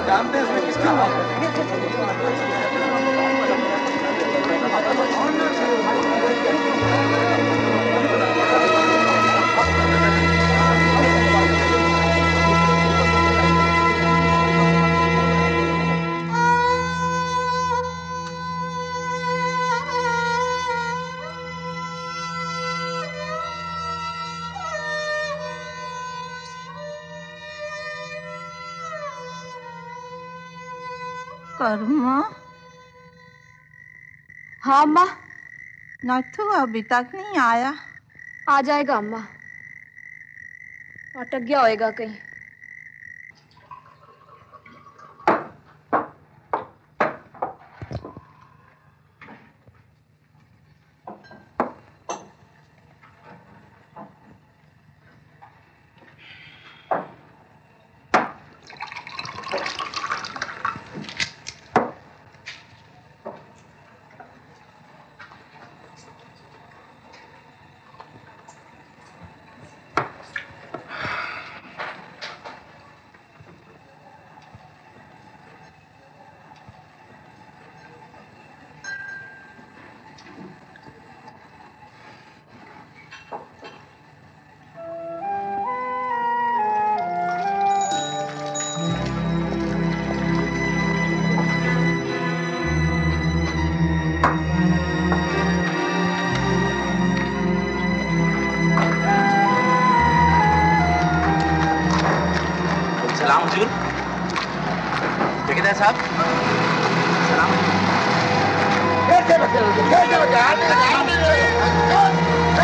जानते हैं इसमें किसका हाथ है? कर्मा। हाँ अम्मा। नथु अभी तक नहीं आया। आ जाएगा अम्मा, अटक गया होएगा कहीं। सलाम हुजूर। ठेकेदार साहब सलाम।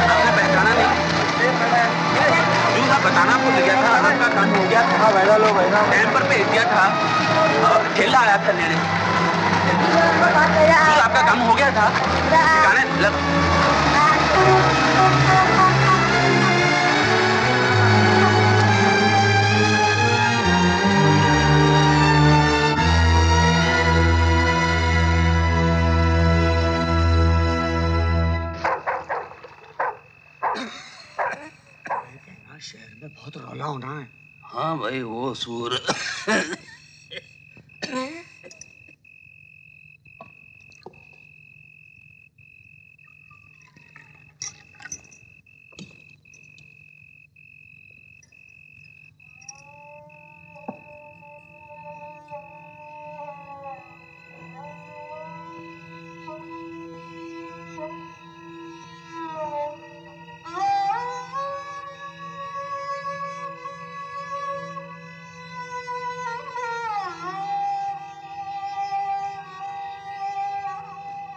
आपने पहचाना नहीं? हुजूर आप बताना भूल गया था, आपका काम हो गया था। टाइम पर भेज दिया था, ठेला आया था लेने। हुजूर आपका काम हो गया था, ठिकाने शहर में बहुत रौला होना है। हाँ भाई वो सूर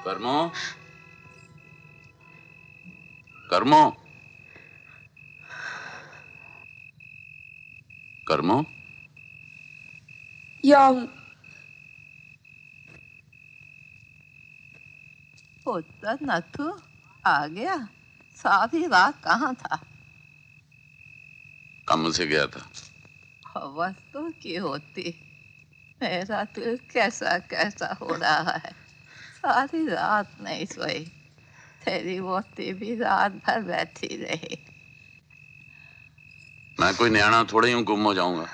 कर्मो कर्मो कर्मो यंग पुत्र नथु आ गया। सारी रात कहाँ था? काम से गया था। खबर तो की होती। मेरा दिल कैसा कैसा हो रहा है। सारी रात नहीं सोई। तेरी वोटी भी रात भर बैठी रही। मैं कोई न्याणा थोड़ा ही गुम हो जाऊंगा।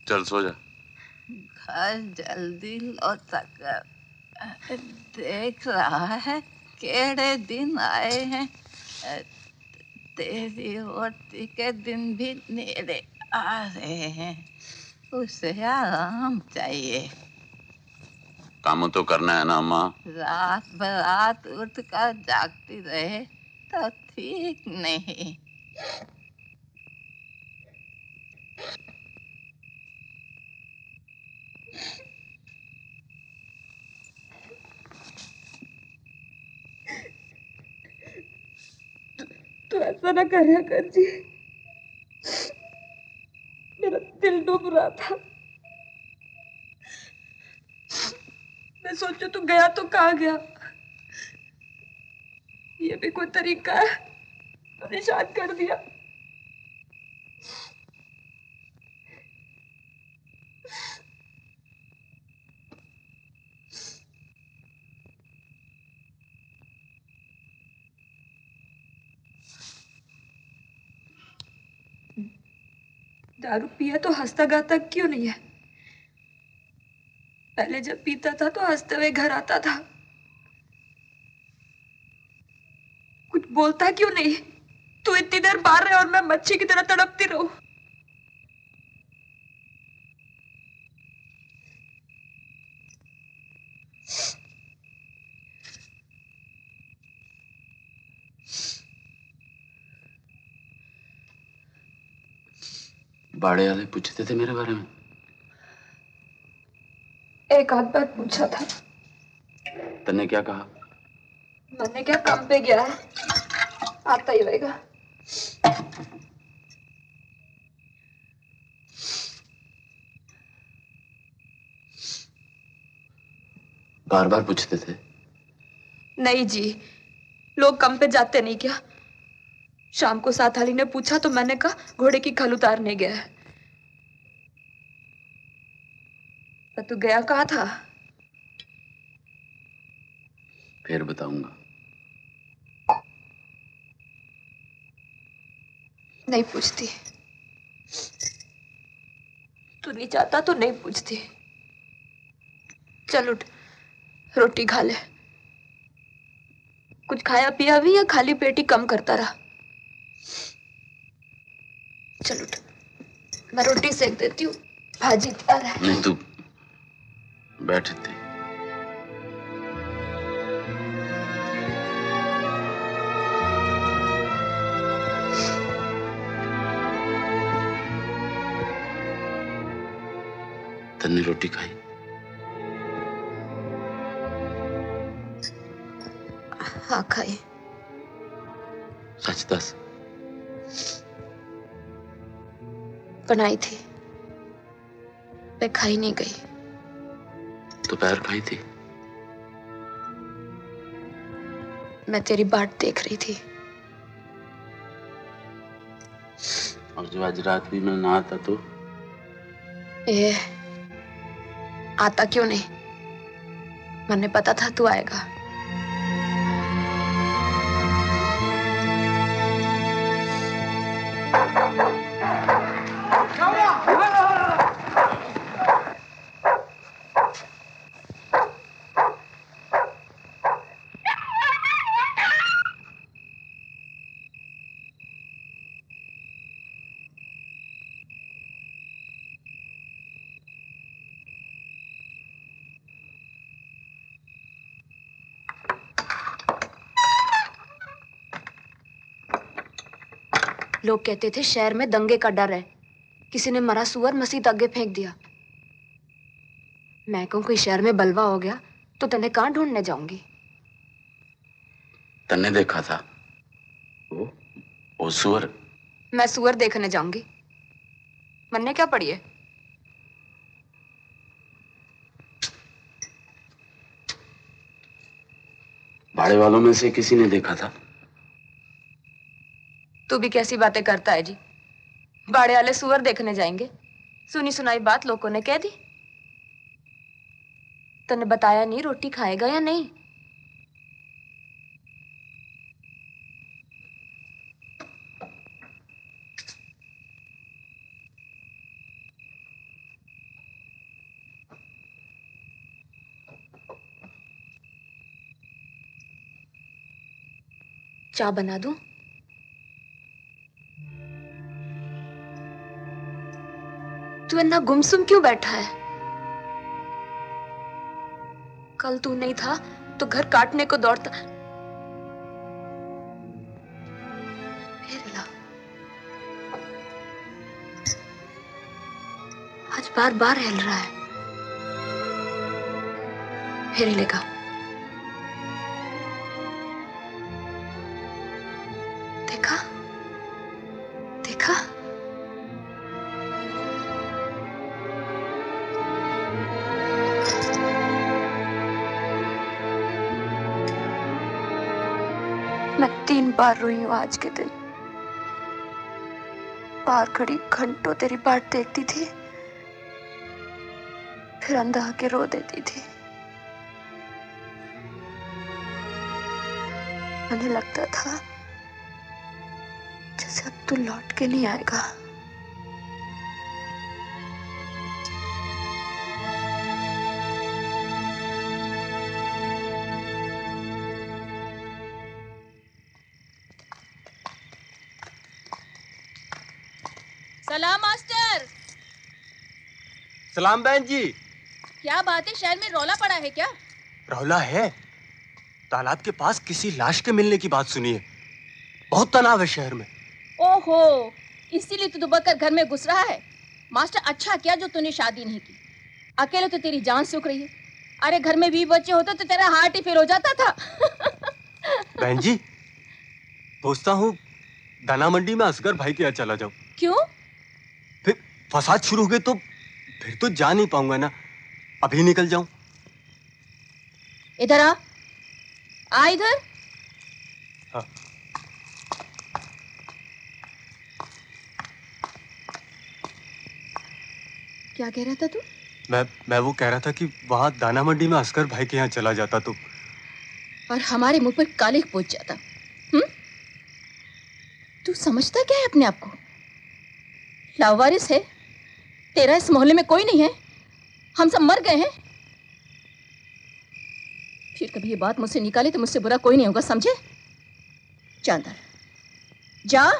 चल सो जा। घर जल्दी लौटा कर। देख रहा है केड़े दिन आए हैं। तेरी वोटी के दिन भी नेड़े आ रहे हैं। उसे आराम चाहिए। काम तो करना है ना अम्मा। रात बरात उठ कर जागती रहे तो ठीक नहीं। तो ऐसा ना कर कर जी, मेरा दिल डूब रहा था। मैं सोचू तू गया तो कहाँ गया। ये भी कोई तरीका है? परेशान कर दिया। दारू पिया तो हंसता गाता क्यों नहीं है? पहले जब पीता था तो हंसते हुए घर आता था। कुछ बोलता क्यों नहीं? तू इतनी देर बाहर रहे और मैं मच्छी की तरह तड़पती रहूं। बाड़े वाले पूछते थे मेरे बारे में? एक आध बार पूछा था। तन्ने क्या कहा? मैंने क्या काम पे गया है, आता ही रहेगा। बार बार पूछते थे? नहीं जी, लोग काम पे जाते नहीं क्या? शाम को साथाली ने पूछा तो मैंने कहा घोड़े की खल उतारने गया है। पर तू गया कहाँ था? फिर बताऊंगा। नहीं पूछती। तू नहीं चाहता तो नहीं पूछती। चल उठ, रोटी खा ले। कुछ खाया पिया भी या खाली पेट ही कम करता रहा? चल उठ, मैं रोटी सेक देती हूँ, भाजी तैयार है। नहीं, तू बैठ थे। तन्ने रोटी खाई? हाँ खाई। सच दस। बनाई थी, मैं खाई नहीं गई। दोपहर खाई थी? मैं तेरी बाट देख रही थी। और जो आज रात भी मैं ना आता तो? ए, आता क्यों नहीं? मैंने पता था तू आएगा। लोग कहते थे शहर में दंगे का डर है, किसी ने मरा सुअर मसीत आगे फेंक दिया। मैं कहूं कोई शहर में बलवा हो गया तो तन्ने कहां ढूंढने जाऊंगी? तन्ने देखा था वो सुअर? मैं सुअर देखने जाऊंगी? मन्ने क्या पड़ी है? भाड़े वालों में से किसी ने देखा था? तू भी कैसी बातें करता है जी? बाड़े वाले सुअर देखने जाएंगे? सुनी सुनाई बात लोगों ने कह दी। तन्ने बताया नहीं रोटी खाएगा या नहीं? चाय बना दूं? तू इतना गुमसुम क्यों बैठा है? कल तू नहीं था तो घर काटने को दौड़ता। फिर ला। आज बार बार हिल रहा है। फिर हिलेगा। देखा देखा? मैं 3 बार रोई हूं आज के दिन। बाहर खड़ी घंटों तेरी बाट देखती थी, फिर अंदर आके रो देती थी। मुझे लगता था जैसे अब तू लौट के नहीं आएगा। सलाम मास्टर। सलाम बहन जी। क्या बात है, शहर में रौला पड़ा है क्या? रौला है, तालाब के पास किसी लाश के मिलने की बात सुनी है। बहुत तनाव है शहर में। ओहो, इसीलिए तू दुबक कर घर में घुस रहा है। मास्टर अच्छा किया जो तूने शादी नहीं की, अकेले तो तेरी जान सूख रही है। अरे घर में 20 बच्चे होते तो तेरा हार्ट ही फेल हो जाता था। बहन जी, सोचता हूँ दाना मंडी में असगर भाई के यहाँ चला जाऊं। क्यों? फिर फसाद शुरू हो गए तो फिर तो जा नहीं पाऊंगा ना। अभी निकल जाऊं। इधर आ इधर। हाँ। क्या कह रहा था तू? मैं वो कह रहा था कि वहां दाना मंडी में असगर भाई के यहाँ चला जाता तो और हमारे मुंह पर कालिख पोंछ जाता। तू समझता क्या है अपने आप को? लावारिस है, तेरा इस मोहल्ले में कोई नहीं है। हम सब मर गए हैं। फिर कभी ये बात मुझसे निकाली तो मुझसे बुरा कोई नहीं होगा, समझे? जा अंदर जा।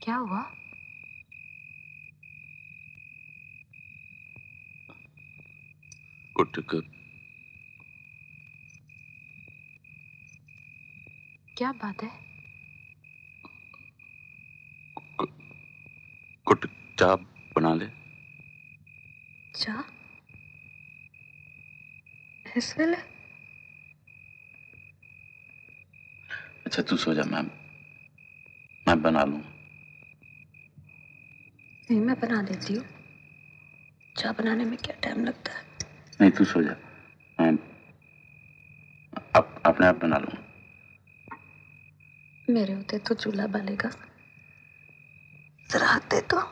क्या हुआ? कुटक क्या बात है? कुट चाय बना ले। चाय? इस वेले? अच्छा तू सो जा, मैं बना लूंगा। नहीं, मैं बना देती हूँ। चाय बनाने में क्या टाइम लगता है? नहीं तू सो जा, मैं अपने आप बना लूंगा। मेरे होते तो चूल्हा बालेगा। जरा हाथ दे तो।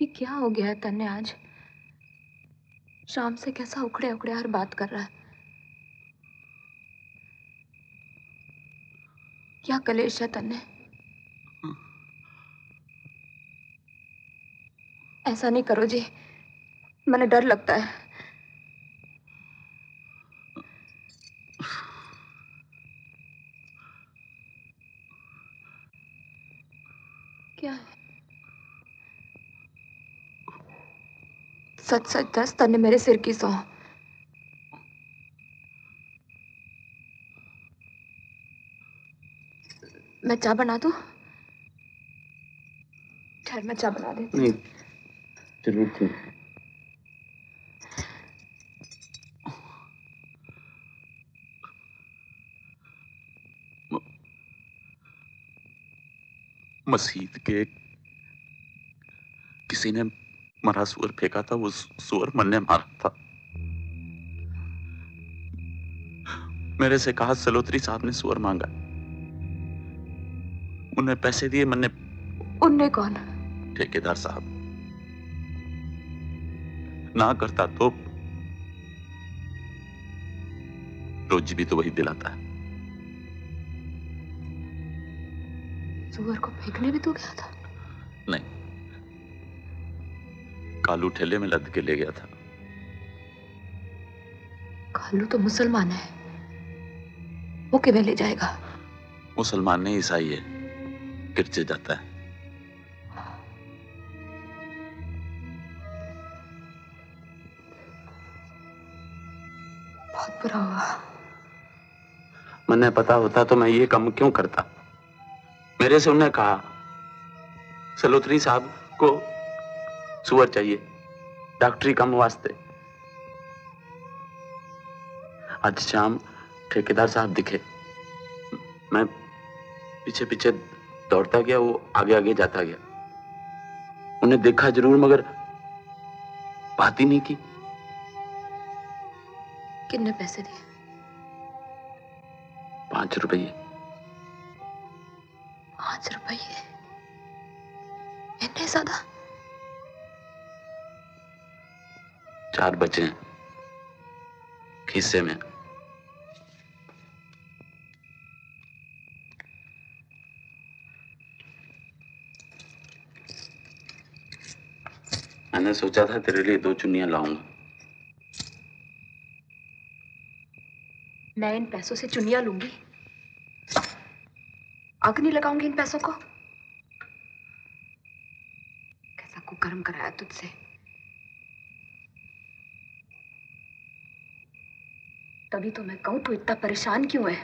ये क्या हो गया है तन्ने आज? शाम से कैसा उखड़े उखड़े हर बात कर रहा है। क्या कलेश है तन्ने? ऐसा नहीं करो जी, मैंने डर लगता है। क्या है? सच सच दस, तन्ने मेरे सिर की सौं। मैं चाय बना दूं? ठहर, मैं चाय बना देती हूँ। नहीं, जरूरत नहीं। मस्जिद के किसी ने मरा सुअर फेंका था, वो सुअर मन ने मारा था। मेरे से कहा सलोत्री साहब ने सुअर मांगा, उन्हें पैसे दिए, मन ने। उनने कौन? ठेकेदार साहब। ना करता तो रोजी भी तो वही दिलाता है। सुअर को फेंकने भी तू गया था? नहीं, कालू ठेले में लद के ले गया था। कालू तो मुसलमान है, वो किਵੇਂ ले जाएगा? मुसलमान नहीं, ईसाई है, गिरजे जाता है। बहुत बुरा हुआ। मैंने पता होता तो मैं ये काम क्यों करता। मेरे से उन्होंने कहा सलोत्री साहब को सुअर चाहिए, डॉक्टरी कम वास्ते। आज शाम ठेकेदार साहब दिखे, मैं पीछे पीछे दौड़ता गया, वो आगे आगे जाता गया। उन्हें देखा जरूर, मगर बात ही नहीं की। कितने पैसे दिए? 5 रुपये। 5 रुपये? इतने ज्यादा? 4 बचे हैं खीसे में। मैंने सोचा था तेरे लिए 2 चुन्नियां लाऊंगा। मैं इन पैसों से चुन्नियां लूंगी? आग नहीं लगाऊंगी इन पैसों को। कैसा कुकर्म कराया तुझसे। तभी तो मैं कहूं तू इतना परेशान क्यों है।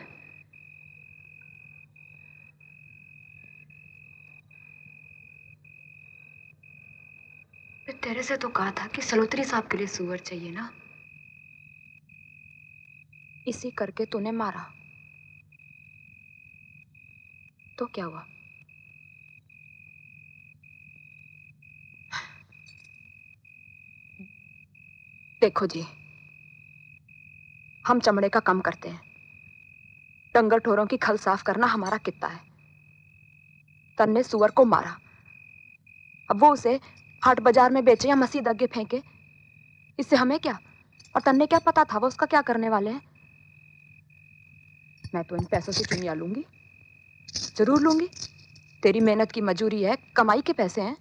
मैं तेरे से तो कहा था कि सलोत्री साहब के लिए सुअर चाहिए ना, इसी करके तूने मारा। तो क्या हुआ? देखो जी, हम चमड़े का काम करते हैं, डंगर ठोरों की खल साफ करना हमारा कित्ता है। तन ने सुअर को मारा, अब वो उसे हाट बाजार में बेचे या मस्जिद आगे फेंके, इससे हमें क्या? और तन्ने क्या पता था वो उसका क्या करने वाले हैं। मैं तो इन पैसों से चुनिया लूंगी, जरूर लूंगी। तेरी मेहनत की मजूरी है, कमाई के पैसे हैं।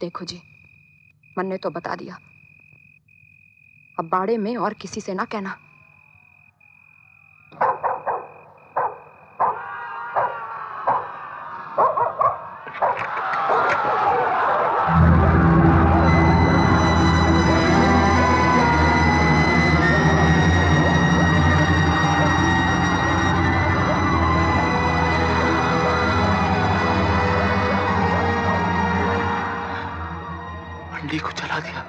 देखो जी, मन ने तो बता दिया, अब बाड़े में और किसी से ना कहना। मंडी को चला दिया।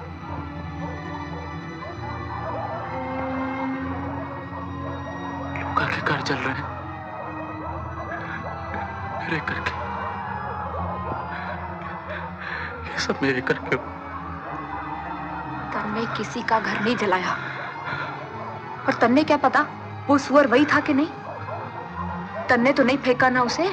लोगों के घर जल रहे हैं, मेरे करके। ये सब मेरे करके। तन्ने किसी का घर नहीं जलाया, और तन्ने क्या पता वो सुअर वही था कि नहीं। तन्ने तो नहीं फेंका ना उसे।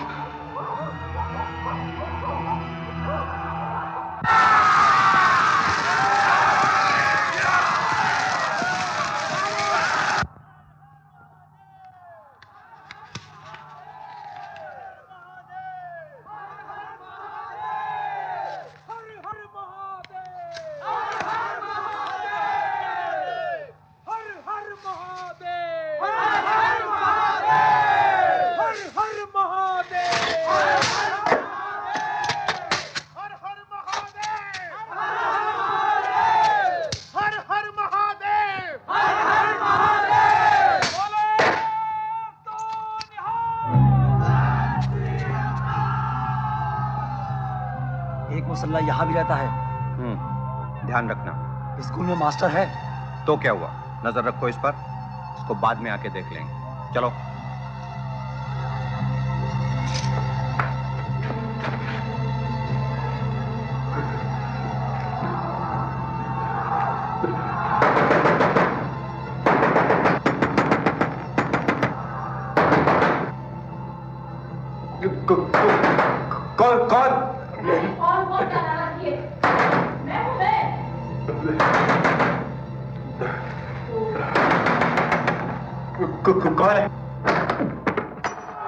यहाँ भी रहता है। ध्यान रखना। स्कूल में मास्टर है। तो क्या हुआ, नजर रखो इस पर, इसको बाद में आके देख लेंगे। चलो। कौन? कौन है?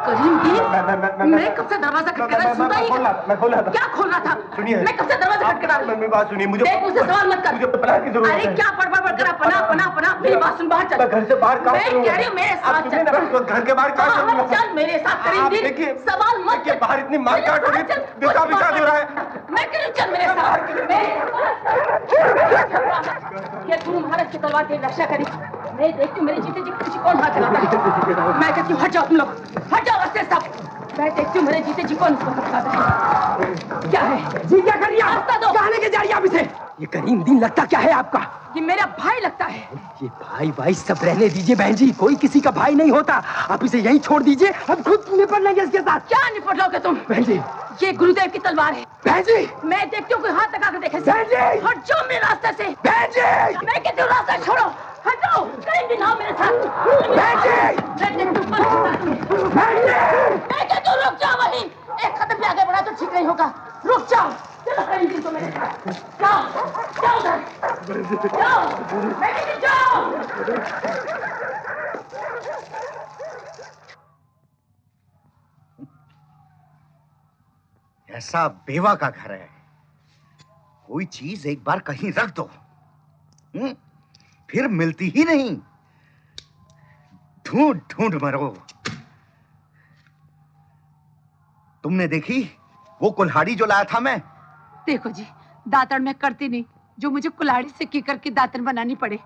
करीम जी, मैं कब से दरवाजा खटखटा सुना ही? मैं खोल रहा था। क्या खोल रहा था? सुनिए, मैं कब से दरवाजा खटखटा रही हूँ? मेरी बात सुनिए, मुझे सवाल मत कर। मुझे पनाह की जरूरत है। अरे क्या पढ़ कर पना मेरी बात सुन, बाहर चल। मैं घर से बाहर कहाँ मैं कह रही हूँ मेरे साथ चल। घर के बाहर कहाँ चलूंगा? चल मेरे साथ करीम जी, सवाल मत कर। बाहर इतनी मारकाट हो रही है, बिका हो रहा है। मैं कह रही हूँ चल मेरे साथ। ये गुरु महाराज की तलवार की रक्षा करी। मैं देखती हूँ मेरे जीते जी किसी कौन हाथ लगाता है। मैं कहती हूँ हट जाओ तुम लोग, हट जाओ रास्ते सब। मैं देखती हूँ मेरे जीते जी कौन इसको लगाता है। क्या है जी, क्या कर रही है? रास्ता दो। कहाँ लेके जा रही है आप इसे? ये करीम दीन लगता क्या है आपका? ये मेरा भाई लगता है। ये भाई सब रहने दीजिए बहन जी, कोई किसी का भाई नहीं होता। आप इसे यहीं छोड़ दीजिए, हम खुद निपट लेंगे इसके साथ। क्या निपट लोगे तुम? बहन जी, ये गुरुदेव की तलवार है। बहन जी, मैं देखती हूँ कोई हाथ लगा कर देखे। बहन जी, हट जाओ मेरे रास्ते से। बहन जी, मैं कहती हूँ रास्ता छोड़ो, हट जाओ। कहीं भी ना हो मेरे साथ। बहन जी, मैं देखती हूँ बहन जी, मैं कहती हूँ रुक जाओ वहीं। एक कदम भी आगे बढ़ा तो ठीक नहीं होगा। रुक जाओ। चलो कहीं भी तो मेरे साथ जाओ, जाओ उधर जाओ। मैं कहती हूँ जाओ। ऐसा बेवा का घर है, कोई चीज एक बार कहीं रख दो, फिर मिलती ही नहीं। ढूंढ ढूंढ मरो। तुमने देखी वो कुल्हाड़ी जो लाया था मैं? देखो जी, दातन मैं करती नहीं जो मुझे कुल्हाड़ी से कीकर की दातन बनानी पड़े।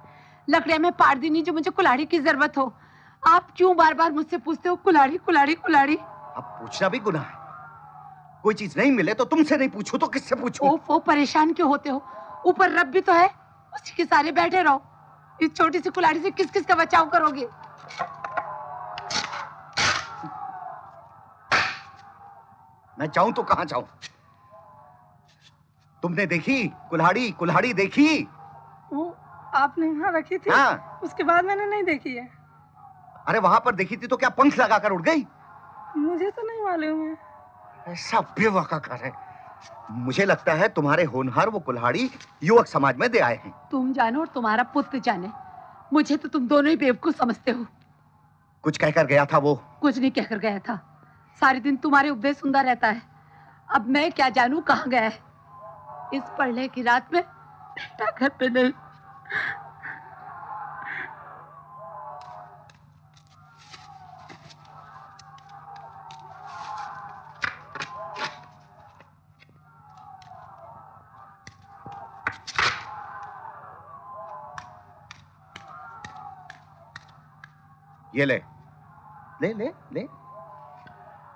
लकड़ियां मैं पाड़ दी नहीं जो मुझे कुल्हाड़ी की जरूरत हो। आप क्यों बार बार मुझसे पूछते हो कुल्हाड़ी कुल्हाड़ी कुल्हाड़ी? अब पूछना भी गुनाह है। कोई चीज नहीं मिले तो तुमसे नहीं पूछूं तो किससे पूछूं? ओ परेशान क्यों होते हो? ऊपर रब भी तो है, उसी के सारे बैठे रहो। इस छोटी सी कुल्हाड़ी से किस किस का बचाव करोगे? मैं चाहूं तो कहां जाऊं? तुमने देखी कुल्हाड़ी? कुल्हाड़ी देखी? वो आपने यहाँ रखी थी? हाँ। उसके बाद मैंने नहीं देखी है। अरे वहां पर देखी थी तो क्या पंख लगाकर उड़ गई? मुझे तो नहीं मालूम है। ऐसा बेवा का घर है। मुझे लगता है तुम्हारे होनहार वो कुल्हाड़ी युवक समाज में दे आए हैं। तुम जानो और तुम्हारा पुत्र जाने, मुझे तो तुम दोनों ही बेवकूफ समझते हो। कुछ कहकर गया था वो? कुछ नहीं कहकर गया था। सारे दिन तुम्हारे उपदेश सुनता रहता है। अब मैं क्या जानूं कहाँ गया है। इस पढ़ने की रात में बेटा घर पे नहीं। ये ले ले ले ले।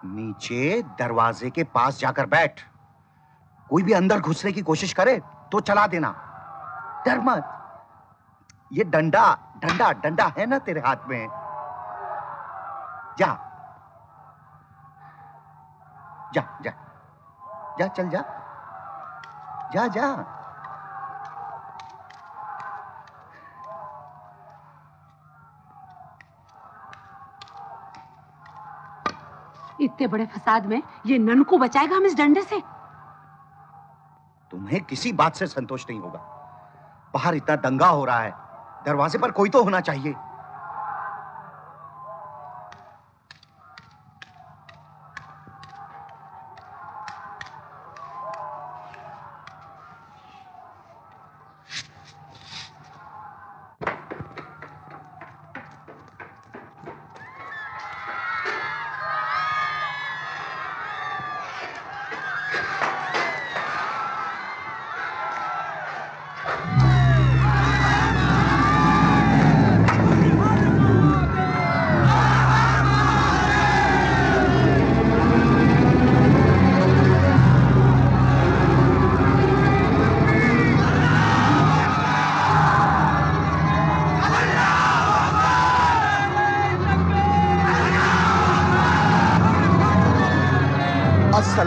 नीचे दरवाजे के पास जाकर बैठ। कोई भी अंदर घुसने की कोशिश करे तो चला देना, डर मत। ये डंडा डंडा डंडा है ना तेरे हाथ में? जा जा जा जा, चल जा जा जा। इतने बड़े फसाद में ये नन को बचाएगा हम इस डंडे से? तुम्हें किसी बात से संतोष नहीं होगा। बाहर इतना दंगा हो रहा है, दरवाजे पर कोई तो होना चाहिए।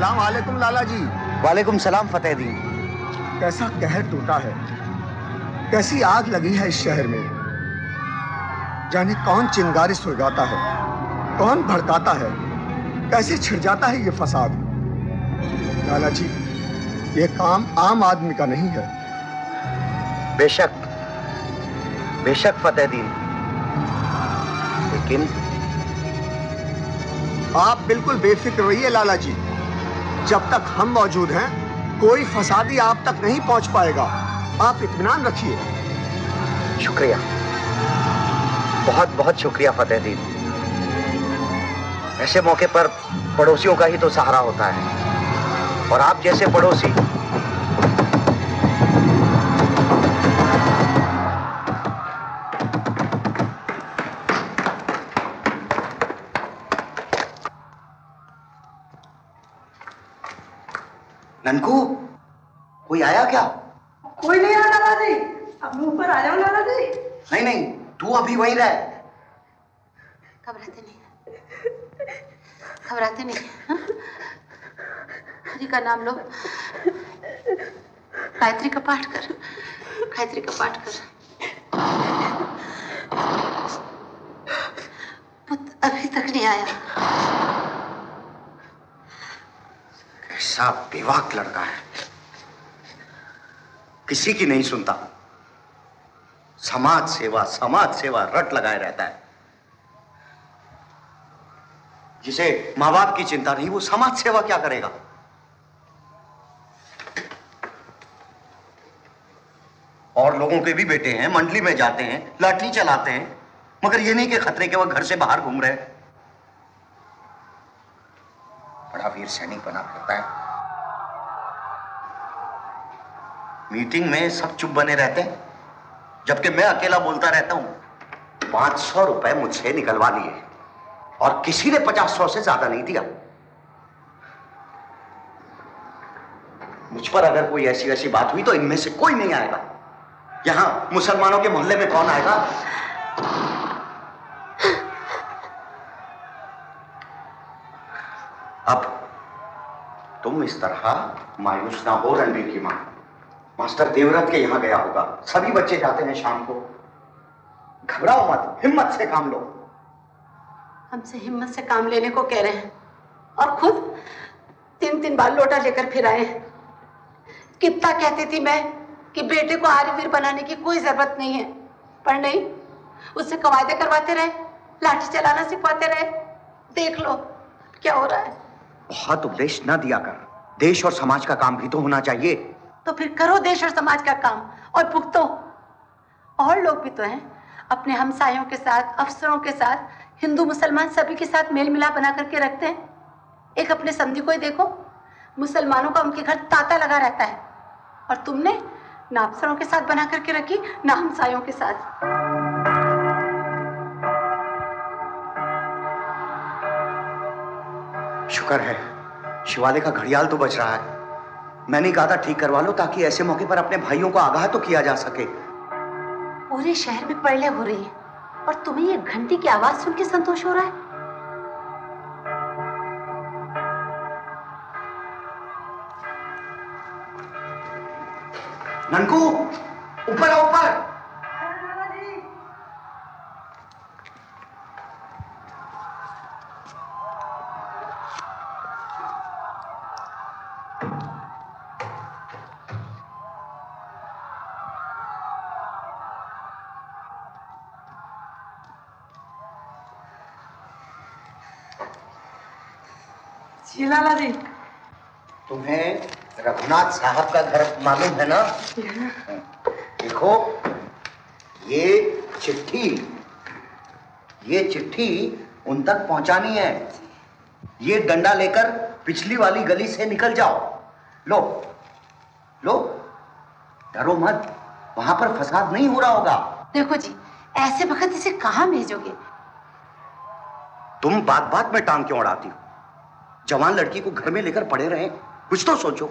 सलाम वालेकुम लाला जी। वालेकुम सलाम फतेहदीन। कैसा कहर टूटा है, कैसी आग लगी है इस शहर में। जाने कौन चिंगारी सुलगाता है, कौन भड़काता है, कैसे छिड़ जाता है ये फसाद। लाला जी, ये काम आम आदमी का नहीं है। बेशक बेशक फतेहदीन, लेकिन आप बिल्कुल बेफिक्र रहिए लाला जी। जब तक हम मौजूद हैं कोई फसादी आप तक नहीं पहुंच पाएगा। आप इत्मीनान रखिए। शुक्रिया, बहुत बहुत शुक्रिया फतेहदीन। ऐसे मौके पर पड़ोसियों का ही तो सहारा होता है, और आप जैसे पड़ोसी ननकू, कोई आया क्या? कोई नहीं आया लाला जी। अब ऊपर आ जाओ लाला जी। नहीं नहीं, तू अभी वहीं रह। घबराते नहीं, घबराते नहीं। हाँ? हरि का नाम लो, गायत्री का पाठ कर, गायत्री का पाठ कर। पुत अभी तक नहीं आया। कैसा बेवाक लड़का है, किसी की नहीं सुनता। समाज सेवा रट लगाए रहता है। जिसे माँ बाप की चिंता नहीं, वो समाज सेवा क्या करेगा? और लोगों के भी बेटे हैं, मंडली में जाते हैं, लाठी चलाते हैं, मगर ये नहीं कि खतरे के वक्त घर से बाहर घूम रहे। बड़ा वीर सैनिक बना फिरता है। मीटिंग में सब चुप बने रहते हैं, जबकि मैं अकेला बोलता रहता हूं। 500 रुपए मुझसे निकलवा लिए और किसी ने 50-100 से ज्यादा नहीं दिया। मुझ पर अगर कोई ऐसी वैसी बात हुई तो इनमें से कोई नहीं आएगा। यहां मुसलमानों के मोहल्ले में कौन आएगा? अब तुम इस तरह मायूस ना हो रणबीर की मां। मास्टर देवव्रत के यहां गया होगा, सभी बच्चे जाते हैं शाम को। घबराओ मत, हिम्मत से काम लो। हमसे हिम्मत से काम लेने को कह रहे हैं और खुद 3 बार लोटा लेकर फिर आए। कितना कहती थी मैं कि बेटे को आर्यवीर बनाने की कोई जरूरत नहीं है, पर नहीं, उससे कवायदे करवाते रहे, लाठी चलाना सिखवाते रहे। देख लो क्या हो रहा है। बहुत उपदेश न दिया कर, देश और समाज का काम भी तो होना चाहिए। तो फिर करो देश और समाज का काम और भुगतो। और लोग भी तो हैं, अपने हमसायों के साथ, अफसरों के साथ, हिंदू मुसलमान सभी के साथ मेल मिलाप बना करके रखते हैं। एक अपने समधी को ही देखो, मुसलमानों का उनके घर तांता लगा रहता है, और तुमने ना अफसरों के साथ बना करके रखी, ना हमसायों के साथ। शुक्र है शिवालय का घड़ियाल तो बच रहा है। मैंने कहा था ठीक करवा लो, ताकि ऐसे मौके पर अपने भाइयों को आगाह तो किया जा सके। पूरे शहर में पड़ले हो रही है और तुम्हें ये घंटी की आवाज सुन के संतोष हो रहा है। ननकू, ऊपर आओ, ऊपर। जी लाला जी। तुम्हें रघुनाथ साहब का घर मालूम है ना? देखो, ये चिट्ठी उन तक पहुंचानी है। ये डंडा लेकर पिछली वाली गली से निकल जाओ। लो लो, डरो मत, वहां पर फसाद नहीं हो रहा होगा। देखो जी, ऐसे वक्त इसे कहां भेजोगे? तुम बात बात में टांग क्यों अड़ाती हो? जवान लड़की को घर में लेकर पड़े रहे, कुछ तो सोचो।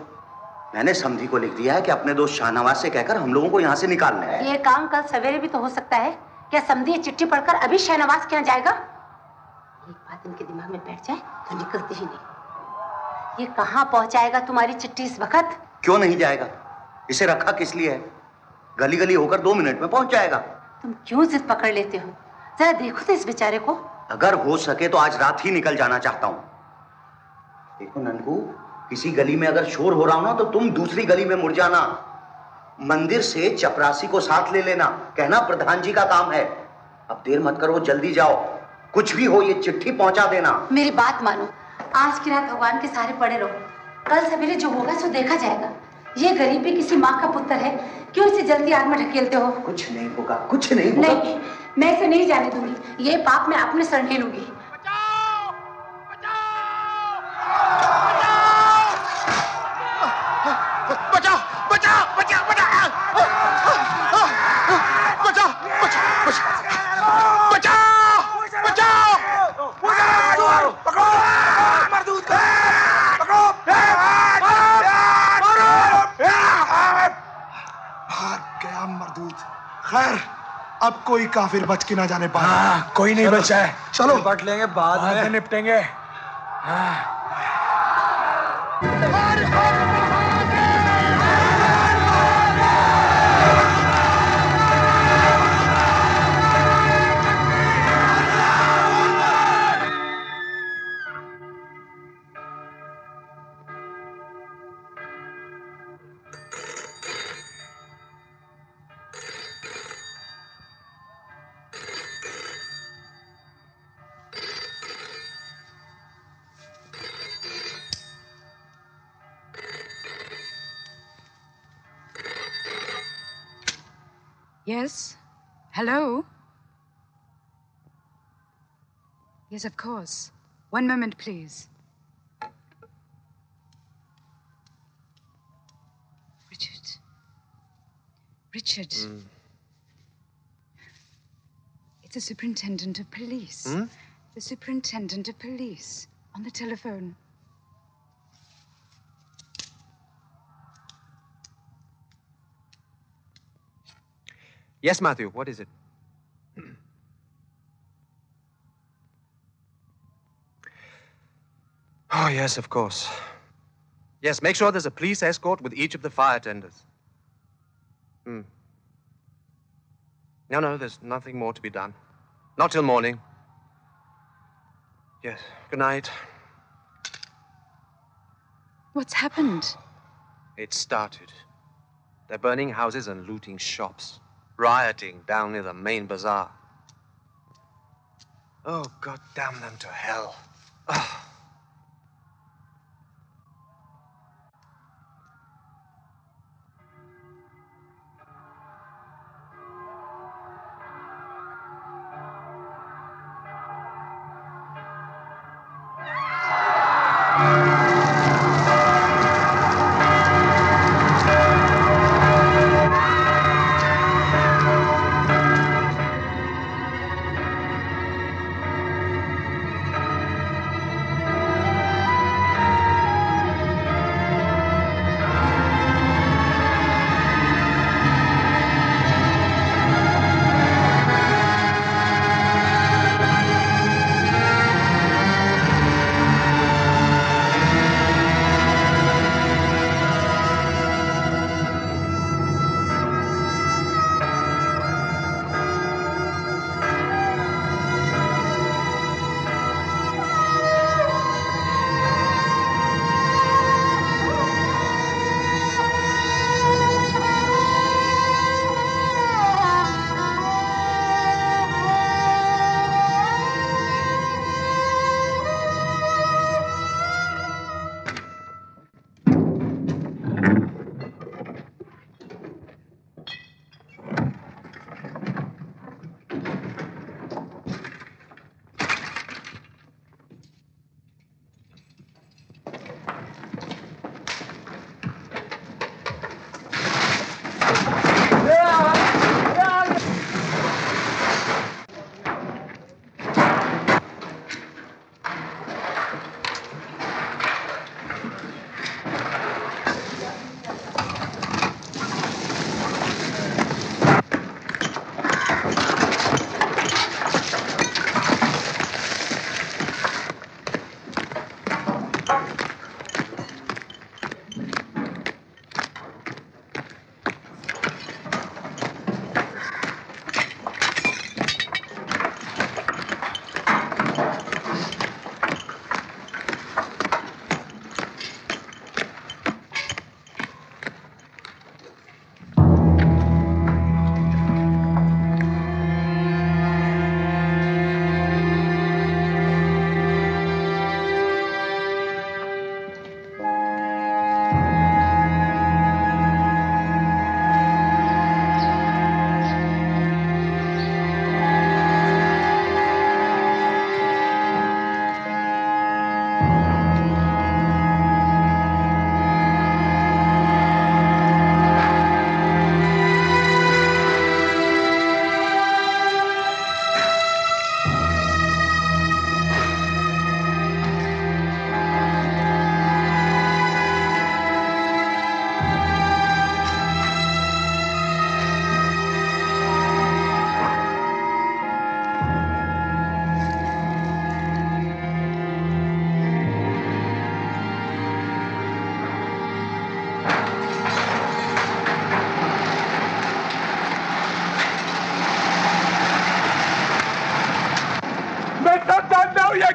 मैंने समधी को लिख दिया है कि अपने दोस्त शाहनवाज से कहकर हम लोगों को यहाँ से निकालना है। ये काम कल सवेरे भी तो हो सकता है। क्या समधी ये चिट्ठी पढ़कर अभी शाहनवाज के यहाँ जाएगा? एक बात इनके दिमाग में बैठ जाए तो निकलती ही नहीं। ये कहाँ पहुंचाएगा तुम्हारी चिट्ठी इस वक्त? क्यों नहीं जाएगा? इसे रखा किस लिए है? गली गली होकर 2 मिनट में पहुंच जाएगा। तुम क्यों जिद पकड़ लेते हो? जरा देखो तो इस बेचारे को। अगर हो सके तो आज रात ही निकल जाना चाहता हूं। देखो ननकू, किसी गली में अगर शोर हो रहा हो ना तो तुम दूसरी गली में मुड़ जाना। मंदिर से चपरासी को साथ ले लेना, कहना प्रधान जी का काम है। अब देर मत करो, जल्दी जाओ। कुछ भी हो ये चिट्ठी पहुंचा देना। मेरी बात मानो, आज की रात भगवान के सहारे पड़े रहो। कल सवेरे जो होगा सो देखा जाएगा। ये गरीब भी किसी माँ का पुत्र है, क्यों इसे जल्दी आग में ढकेलते हो? कुछ नहीं होगा, कुछ नहीं होगा। नहीं, मैं इसे नहीं जाने दूंगी। ये पाप मैं अपने सर नहीं लूंगी। खैर, अब कोई काफिर बच के ना जाने पाए। कोई नहीं बचा है। चलो निपट लेंगे, बाद में निपटेंगे। Yes? Hello? Yes, of course. One moment, please. Richard. Richard. It's the superintendent of police. The superintendent of police on the telephone. Yes, Matthew, what is it? Oh, yes, of course. Yes, make sure there's a police escort with each of the fire tenders. No, there's nothing more to be done. Not till morning. Yes, good night. What's happened? It started. They're burning houses and looting shops. Rioting down near the main bazaar. Oh, God damn them to hell. Ugh.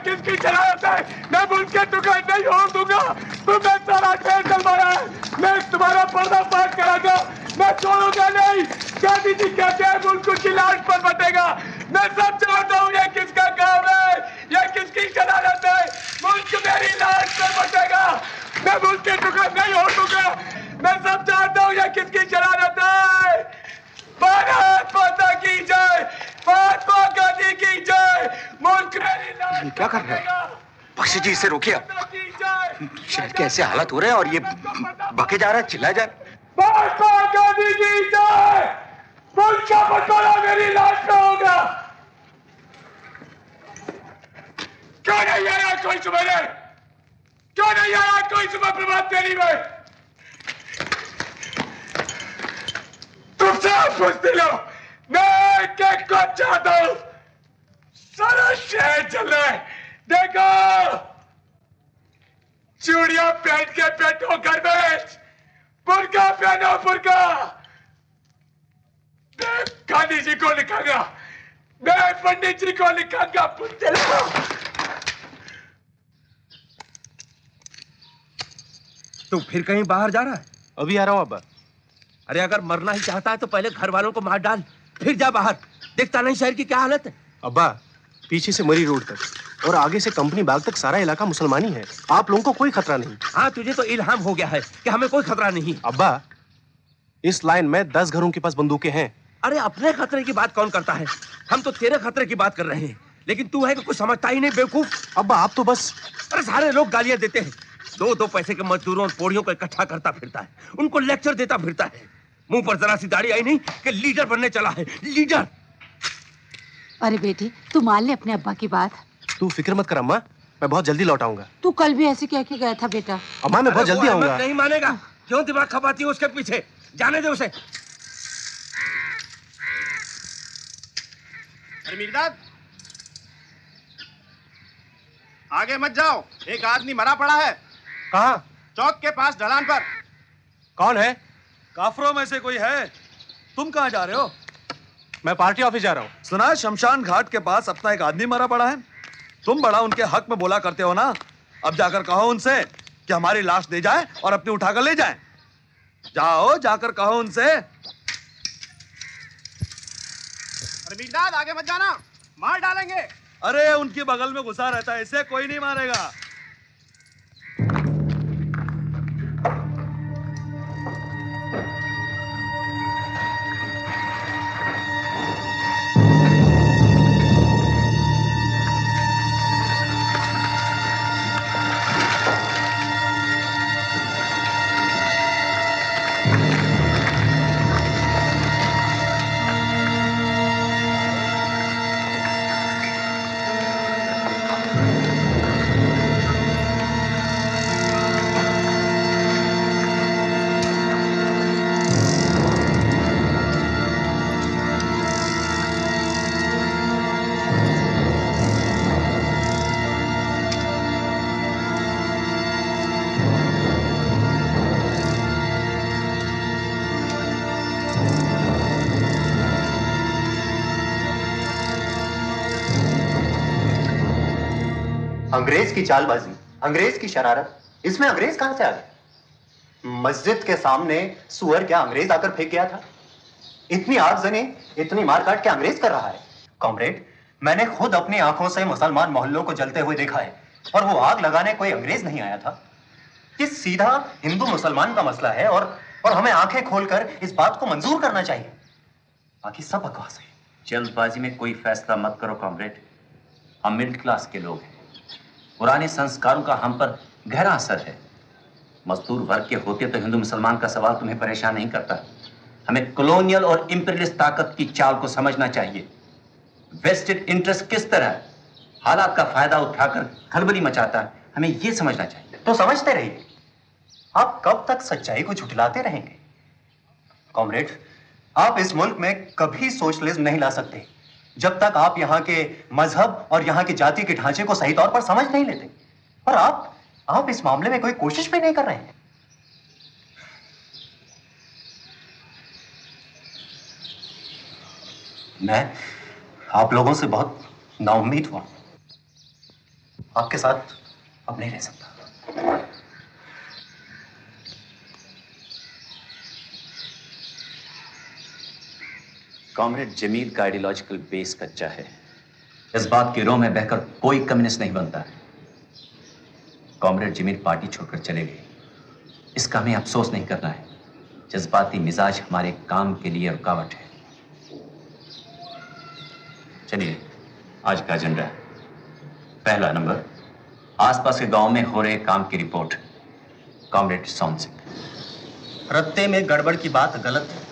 किसकी शरारत है? मैं मुल्क के टुकड़े नहीं होने दूंगा। तुमने सारा खेल चलवाया है। मैं तुम्हारा पर्दाफाश कराऊंगा। मैं छोड़ूंगा नहीं। गांधी जी कहते हैं मुल्क की लाश पर बटेगा। मैं सब जानता हूँ ये किसका काम है, ये किसकी शरारत है। मुल्क मेरी लाश पर बटेगा। मैं मुल्क के टुकड़े नहीं होने दूंगा। मैं सब जानता हूँ ये किसकी शरारत है। भारत माता की जय, महात्मा गांधी की जय। मुल्क मेरी लाश क्या कर रहे हैं? बख्शी जी इसे रोकिए। शहर के ऐसे हालत हो रहे हैं और ये बके जा रहा है, चिल्लाया जा रहा है। महात्मा गांधी की जय। मुल्क का बंटवारा मेरी लाश में होगा। क्यों नहीं आया कोई सुबह? क्यों नहीं आया कोई सुबह प्रभात फेरी में? तुमसे पूछती लो। मैं क्या कुछ चाहता हूं? सारा शहर चल रहा है। देखो, चूड़ियां पहन के बैठो घर में, बुर्का पहनो बुर्का। मैं गांधी जी को लिखाऊंगा, मैं पंडित जी को लिखाऊंगा। तू फिर कहीं बाहर जा रहा है? अभी आ रहा हूं अब्बा। अरे अगर मरना ही चाहता है तो पहले घर वालों को मार डाल, फिर जा बाहर। देखता नहीं शहर की क्या हालत है। अब्बा, पीछे से मरी रोड तक और आगे से कंपनी बाग तक सारा इलाका मुसलमानी है। आप लोगों को कोई खतरा नहीं। हाँ, तुझे तो इल्हाम हो गया है कि हमें कोई खतरा नहीं। अब्बा, इस लाइन में 10 घरों के पास बंदूकें हैं। अरे अपने खतरे की बात कौन करता है? हम तो तेरे खतरे की बात कर रहे हैं। लेकिन तू है कि कुछ समझता ही नहीं, बेवकूफ। अब्बा आप तो बस। अरे सारे लोग गालियां देते हैं। दो पैसे के मजदूरों और पोड़ियों को इकट्ठा करता फिरता है, उनको लेक्चर देता फिरता है। मुंह पर जरा सी दाढ़ी आई नहीं कि लीडर बनने चला है, लीडर। अरे बेटी, तू मान ले अपने अब्बा की बात। तू फिक्र मत कर अम्मा, मैं बहुत जल्दी लौट आऊंगा। तू कल भी ऐसे कह के गया था बेटा। अम्मा मैं बहुत जल्दी आऊंगा। नहीं मानेगा। क्यों दिमाग खपाती है उसके पीछे? जाने दे उसे। अरे मिर्दाद, आगे मत जाओ, एक आदमी मरा पड़ा है। कहाँ? चौक के पास ढलान पर। कौन है? काफरों में से कोई है। तुम कहाँ जा रहे हो? मैं पार्टी ऑफिस जा रहा हूँ। सुना है शमशान घाट के पास अपना एक आदमी मरा पड़ा है। तुम बड़ा उनके हक में बोला करते हो ना। अब जाकर कहो उनसे कि हमारी लाश दे जाए और अपनी उठाकर ले जाए। जाओ, जाकर कहो उनसे। अरे मिर्दाद, आगे मत जाना, मार डालेंगे। अरे उनकी बगल में घुसा रहता है, इसे कोई नहीं मारेगा। अंग्रेज की चालबाजी, अंग्रेज की शरारत, इसमें अंग्रेज कहां से आ गए? मस्जिद के सामने सुअर क्या अंग्रेज आकर फेंक गया था? इतनी आगजनी, इतनी मारकाट क्या अंग्रेज कर रहा है? कॉमरेड, मैंने खुद अपनी आंखों से मुसलमान मोहल्लों को जलते हुए देखा है और वो आग लगाने कोई अंग्रेज नहीं आया था। ये सीधा हिंदू मुसलमान का मसला है और हमें आंखें खोलकर इस बात को मंजूर करना चाहिए। बाकी सब बकवास है। जल्दबाजी में कोई फैसला मत करो कॉमरेड। हम मिडिल क्लास के लोग हैं। पुराने संस्कारों का हम पर गहरा असर है। मजदूर वर्ग के होते तो हिंदू मुसलमान का सवाल तुम्हें परेशान नहीं करता। हमें कॉलोनियल और इंपीरियलिस्ट ताकत की चाल को समझना चाहिए। वेस्टेड इंटरेस्ट किस तरह हालात का फायदा उठाकर खलबली मचाता है, हमें यह समझना चाहिए। तो समझते रहिए। आप कब तक सच्चाई को झुठलाते रहेंगे? कॉमरेड, आप इस मुल्क में कभी सोशलिज्म नहीं ला सकते जब तक आप यहाँ के मजहब और यहाँ की जाति के ढांचे को सही तौर पर समझ नहीं लेते। और आप इस मामले में कोई कोशिश भी नहीं कर रहे हैं। मैं आप लोगों से बहुत नाउम्मीद हुआ। आपके साथ अब नहीं रह सकता। कॉमरेड जमील का आइडियोलॉजिकल बेस कच्चा है। इस बात की रोह में बहकर कोई कम्युनिस्ट नहीं बनता है। कॉमरेड जमील पार्टी छोड़कर चले गए, इसका हमें अफसोस नहीं करना है। जज्बाती मिजाज हमारे काम के लिए रुकावट है। चलिए आज का एजेंडा। पहला नंबर, आसपास के गांव में हो रहे काम की रिपोर्ट। कॉमरेड सोहन सिंह। रत्ते में गड़बड़ की बात गलत है।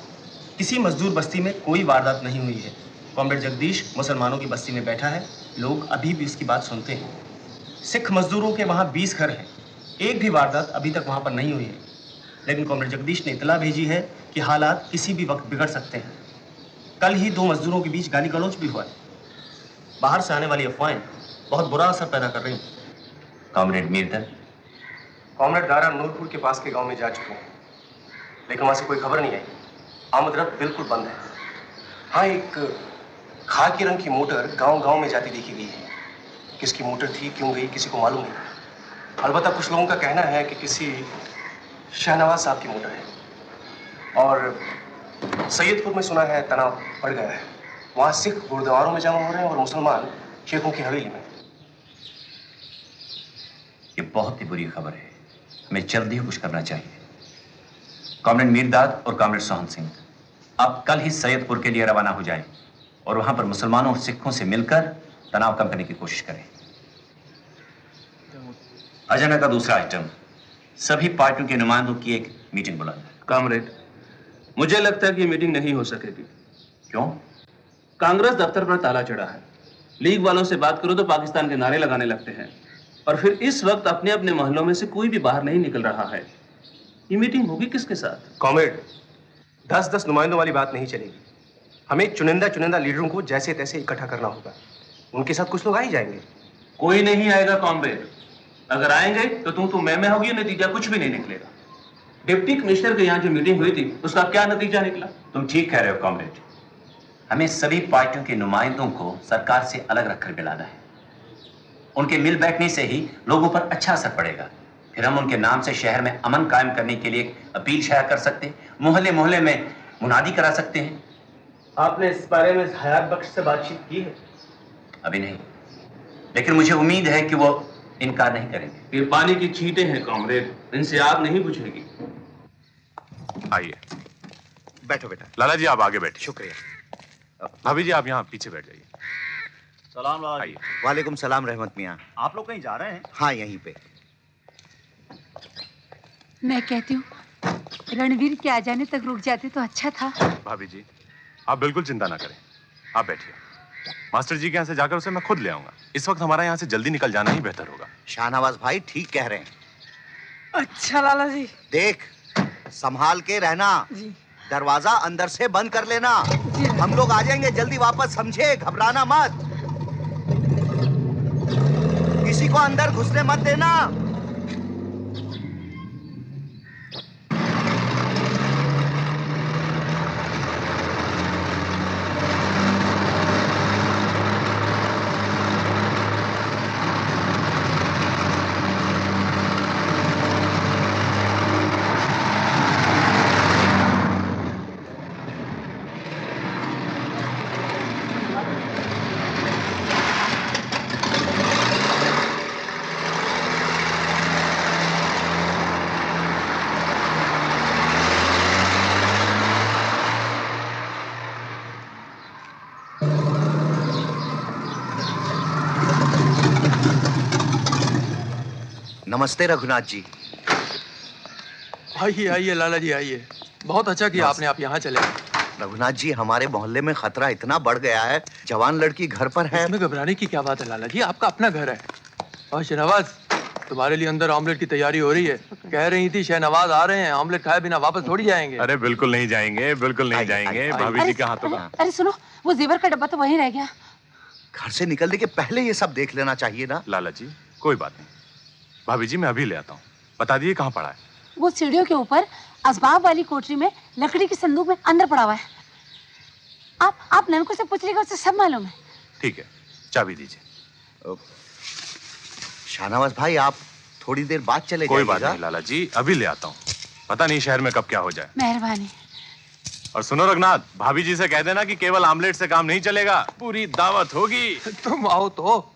किसी मजदूर बस्ती में कोई वारदात नहीं हुई है। कॉमरेड जगदीश मुसलमानों की बस्ती में बैठा है, लोग अभी भी उसकी बात सुनते हैं। सिख मजदूरों के वहाँ 20 घर हैं, एक भी वारदात अभी तक वहाँ पर नहीं हुई है। लेकिन कॉमरेड जगदीश ने इतला भेजी है कि हालात किसी भी वक्त बिगड़ सकते हैं। कल ही 2 मजदूरों के बीच गाली गलौज भी हुआ है। बाहर से आने वाली अफवाहें बहुत बुरा असर पैदा कर रही हैं। कॉमरेड मीरदर। कॉमरेड दारा नूरपुर के पास के गांव में जा चुके हैं, लेकिन वहां से कोई खबर नहीं आई। आमद रफ्त बिल्कुल बंद है। हाँ, एक खाकी रंग की मोटर गांव-गांव में जाती देखी गई है। किसकी मोटर थी, क्यों गई, किसी को मालूम नहीं। अलबत्ता कुछ लोगों का कहना है कि किसी शहनवाज साहब की मोटर है। और सैयदपुर में सुना है तनाव बढ़ गया है। वहां सिख गुरुद्वारों में जमा हो रहे हैं और मुसलमान शेखों की हवेली में। ये बहुत ही बुरी खबर है, हमें जल्दी ही कुछ करना चाहिए। कॉमरेड मीरदाद और कॉमरेड सोहन सिंह अब कल ही सैयदपुर के लिए रवाना हो जाएं और वहां पर मुसलमानों और सिखों से मिलकर तनाव कम करने की कोशिश करें। एजेंडा का दूसरा आइटम, सभी पार्टियों के नुमाइंदों की एक मीटिंग बुलाना। कॉमरेड, मुझे लगता है कि ये मीटिंग नहीं हो सकेगी। क्यों? कांग्रेस दफ्तर पर ताला चढ़ा है। लीग वालों से बात करो तो पाकिस्तान के नारे लगाने लगते हैं, और फिर इस वक्त अपने अपने मोहल्लों में से कोई भी बाहर नहीं निकल रहा है। ये मीटिंग होगी किसके साथ? कॉमरेड, 10-10 नुमाइंदों वाली बात नहीं चलेगी। हमें चुनिंदा लीडरों को जैसे तैसे इकट्ठा करना होगा। उनके साथ कुछ लोग आ ही जाएंगे। कोई नहीं आएगा कॉमरेड। अगर आएंगे तो तू मैं होगी, नतीजा कुछ भी नहीं निकलेगा। डिप्टी कमिश्नर के यहाँ जो मीटिंग हुई थी उसका क्या नतीजा निकला? तुम ठीक कह रहे हो कॉमरेड। हमें सभी पार्टियों के नुमाइंदों को सरकार से अलग रखकर मिलाना है। उनके मिल बैठने से ही लोगों पर अच्छा असर पड़ेगा। फिर हम उनके नाम से शहर में अमन कायम करने के लिए अपील शाया कर सकते हैं, मोहल्ले मोहल्ले में मुनादी करा सकते हैं। आपने इस बारे में हयात बख्श से बातचीत की है? अभी नहीं, लेकिन मुझे उम्मीद है कि वो इनकार नहीं करेंगे। ये पानी की छींटे हैं कॉमरेड, इनसे आग नहीं बुझेगी। आइए बैठो बेटा। लाला जी आप आगे बैठे। शुक्रिया। भाभी जी आप यहाँ पीछे बैठ जाइए। सलाम लाला जी। वालेकुम सलाम रहमत मियाँ। आप लोग कहीं जा रहे हैं? हाँ, यहीं पे। मैं कहती हूँ रणवीर के आ जाने तक रुक जाते तो अच्छा था। भाभी जी आप बिल्कुल चिंता ना करें, आप बैठिए। मास्टर जी के यहाँ से जाकर उसे मैं खुद ले आऊंगा। इस वक्त हमारा यहाँ से जल्दी निकल जाना ही बेहतर होगा। शाहनवाज भाई ठीक कह रहे हैं। अच्छा लाला जी। देख, संभाल के रहना जी। दरवाजा अंदर से बंद कर लेना। हम लोग आ जाएंगे जल्दी वापस, समझे? घबराना मत, किसी को अंदर घुसने मत देना। नमस्ते रघुनाथ जी। आइए आइए लाला जी आइए, बहुत अच्छा किया आपने, आप यहाँ चले। रघुनाथ जी, हमारे मोहल्ले में खतरा इतना बढ़ गया है, जवान लड़की घर पर है। इसमें घबराने की क्या बात है लाला जी, आपका अपना घर है। और शहनवाज, तुम्हारे लिए अंदर ऑमलेट की तैयारी हो रही है। कह रही थी शहनवाज आ रहे हैं, ऑमलेट खाए बिना वापस थोड़ी जाएंगे। अरे बिल्कुल नहीं जाएंगे, बिल्कुल नहीं जाएंगे। भाभी जी के हाथों का। अरे सुनो, वो जेवर का डब्बा तो वहीं रह गया। घर से निकलने के पहले ये सब देख लेना चाहिए ना। लाला जी कोई बात नहीं, भाभी जी मैं अभी ले आता हूँ। बता दिए कहाँ पड़ा है? वो सीढ़ियों के ऊपर असबाब वाली कोठरी में लकड़ी के संदूक में अंदर पड़ा हुआ है। आप ननको से पूछ लीजिएगा, उसे सब मालूम है। ठीक है, चाबी दीजिए। शाहनवाज भाई आप थोड़ी देर बाद चले कोई बात जाइएगा। नहीं लाला जी, अभी ले आता हूँ। पता नहीं शहर में कब क्या हो जाए। मेहरबानी। और सुनो रघुनाथ, भाभी जी से कह देना कि केवल आमलेट से काम नहीं चलेगा, पूरी दावत होगी। तुम आओ तो।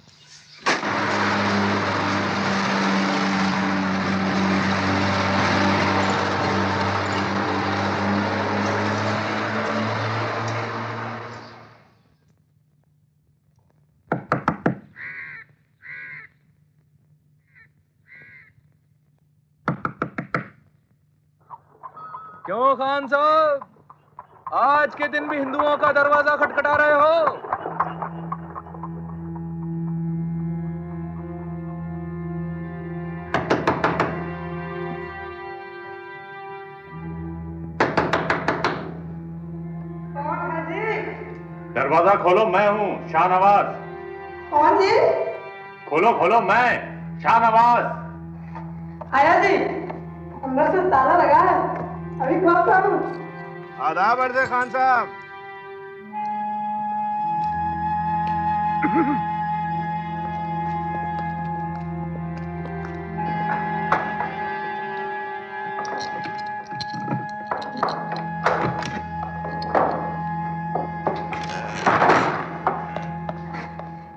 क्यों खान साहब, आज के दिन भी हिंदुओं का दरवाजा खटखटा रहे हो? दरवाजा खोलो, मैं हूँ शाहनवाज। कौन जी? खोलो खोलो, मैं शाहनवाज। आया जी, अंदर से ताला लगा है, अभी खोलता हूँ। आदाब अर्ज़ खान साहब।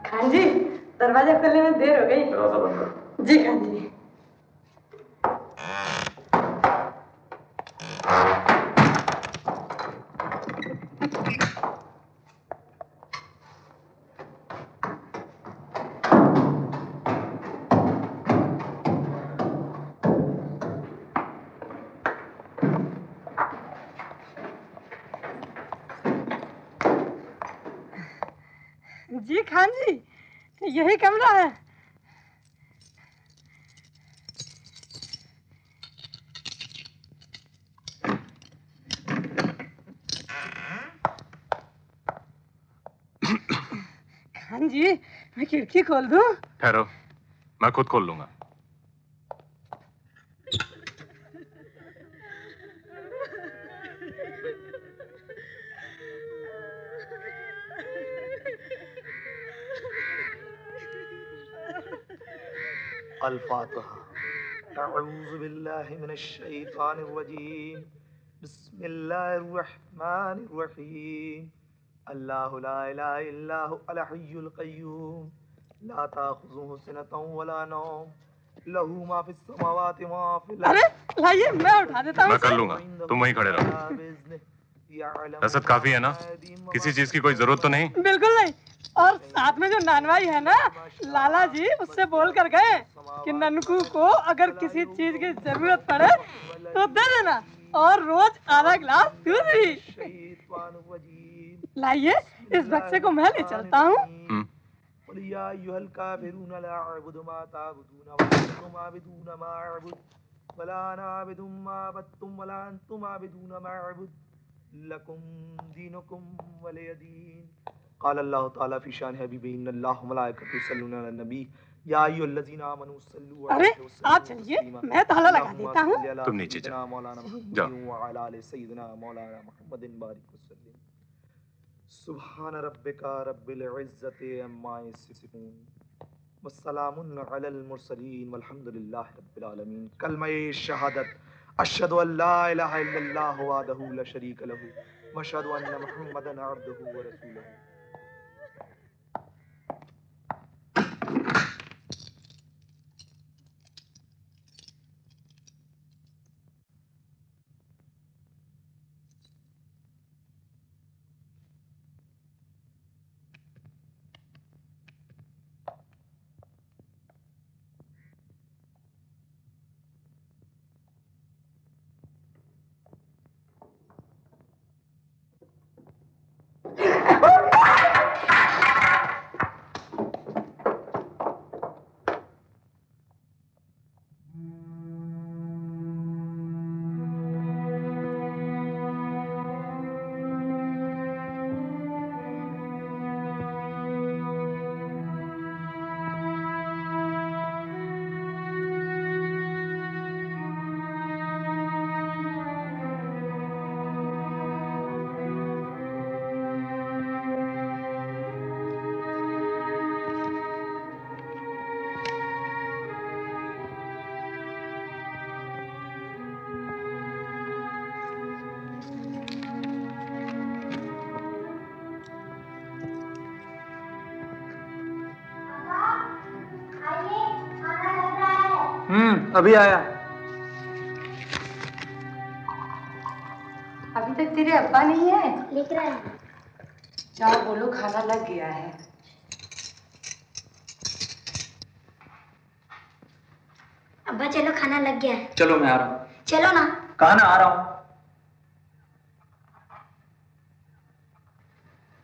खान जी, दरवाजा खोलने में देर हो गई। दरवाजा बंद करो। जी खान जी। जी खान जी, यही कमरा है। खान जी, मैं खिड़की खोल दूं? ठहरो, मैं खुद खोल लूंगा। अल-फातिहा। अऊज़ु बिल्लाहि मिनश शैतानिर रजीम। बिस्मिल्लाहिर्रहमानिर रहीम। अल्लाहु ला इलाहा इल्ला हुवल हय्युल क़य्यूम। ला ताख़ुज़ुहु सिनतुन वला नौम। लहू मा फ़िस समावाति व मा फ़िल अरे लाइए, मैं उठा देता हूँ। मैं कर लूंगा, तुम वहीं खड़े रहो। रसद काफी है ना? किसी चीज की कोई जरूरत तो नहीं? बिल्कुल नहीं। और साथ में जो नानवाई है ना, लाला जी उससे बोल कर गए कि ननकू को अगर किसी चीज की जरूरत पड़े तो दे देना, और रोज आधा गिलास दूध भी। लाइए, इस बक्से को मैं ले चलता हूँ। लकुम दीनुकुम वलिय दीन। क़ाल अल्लाहु तआला फ़ी शान हबीबी इन्नल्लाह व मलाइकतहु युसल्लूना अलन नबी या अय्युहल्लज़ीना आमनू सल्लु अरे आप चलिए, मैं ताला लगा देता हूँ। तुम नीचे जाओ। जाओ। सय्यिदना मौलाना मुहम्मदिन बारिक वसल्लम। सुब्हान रब्बिका रब्बिल इज़्ज़ति अम्मा यसिफून वस्सलामुन अलल मुरसलीन वल्हम्दुलिल्लाहि रब्बिल आलमीन। कलमे शहादत। अशहदु अन ला इलाहा इल्लल्लाह वहदहु ला शरीक लहु व अशहदु अन्ना मुहम्मदन अब्दुहु व रसूलुहु। अभी आया। अभी तक तेरे अब्बा नहीं है? लिख रहा है। जाओ बोलो खाना लग गया है। अब्बा चलो खाना लग गया है। चलो मैं आ रहा हूँ। चलो ना। कहा ना आ रहा हूँ।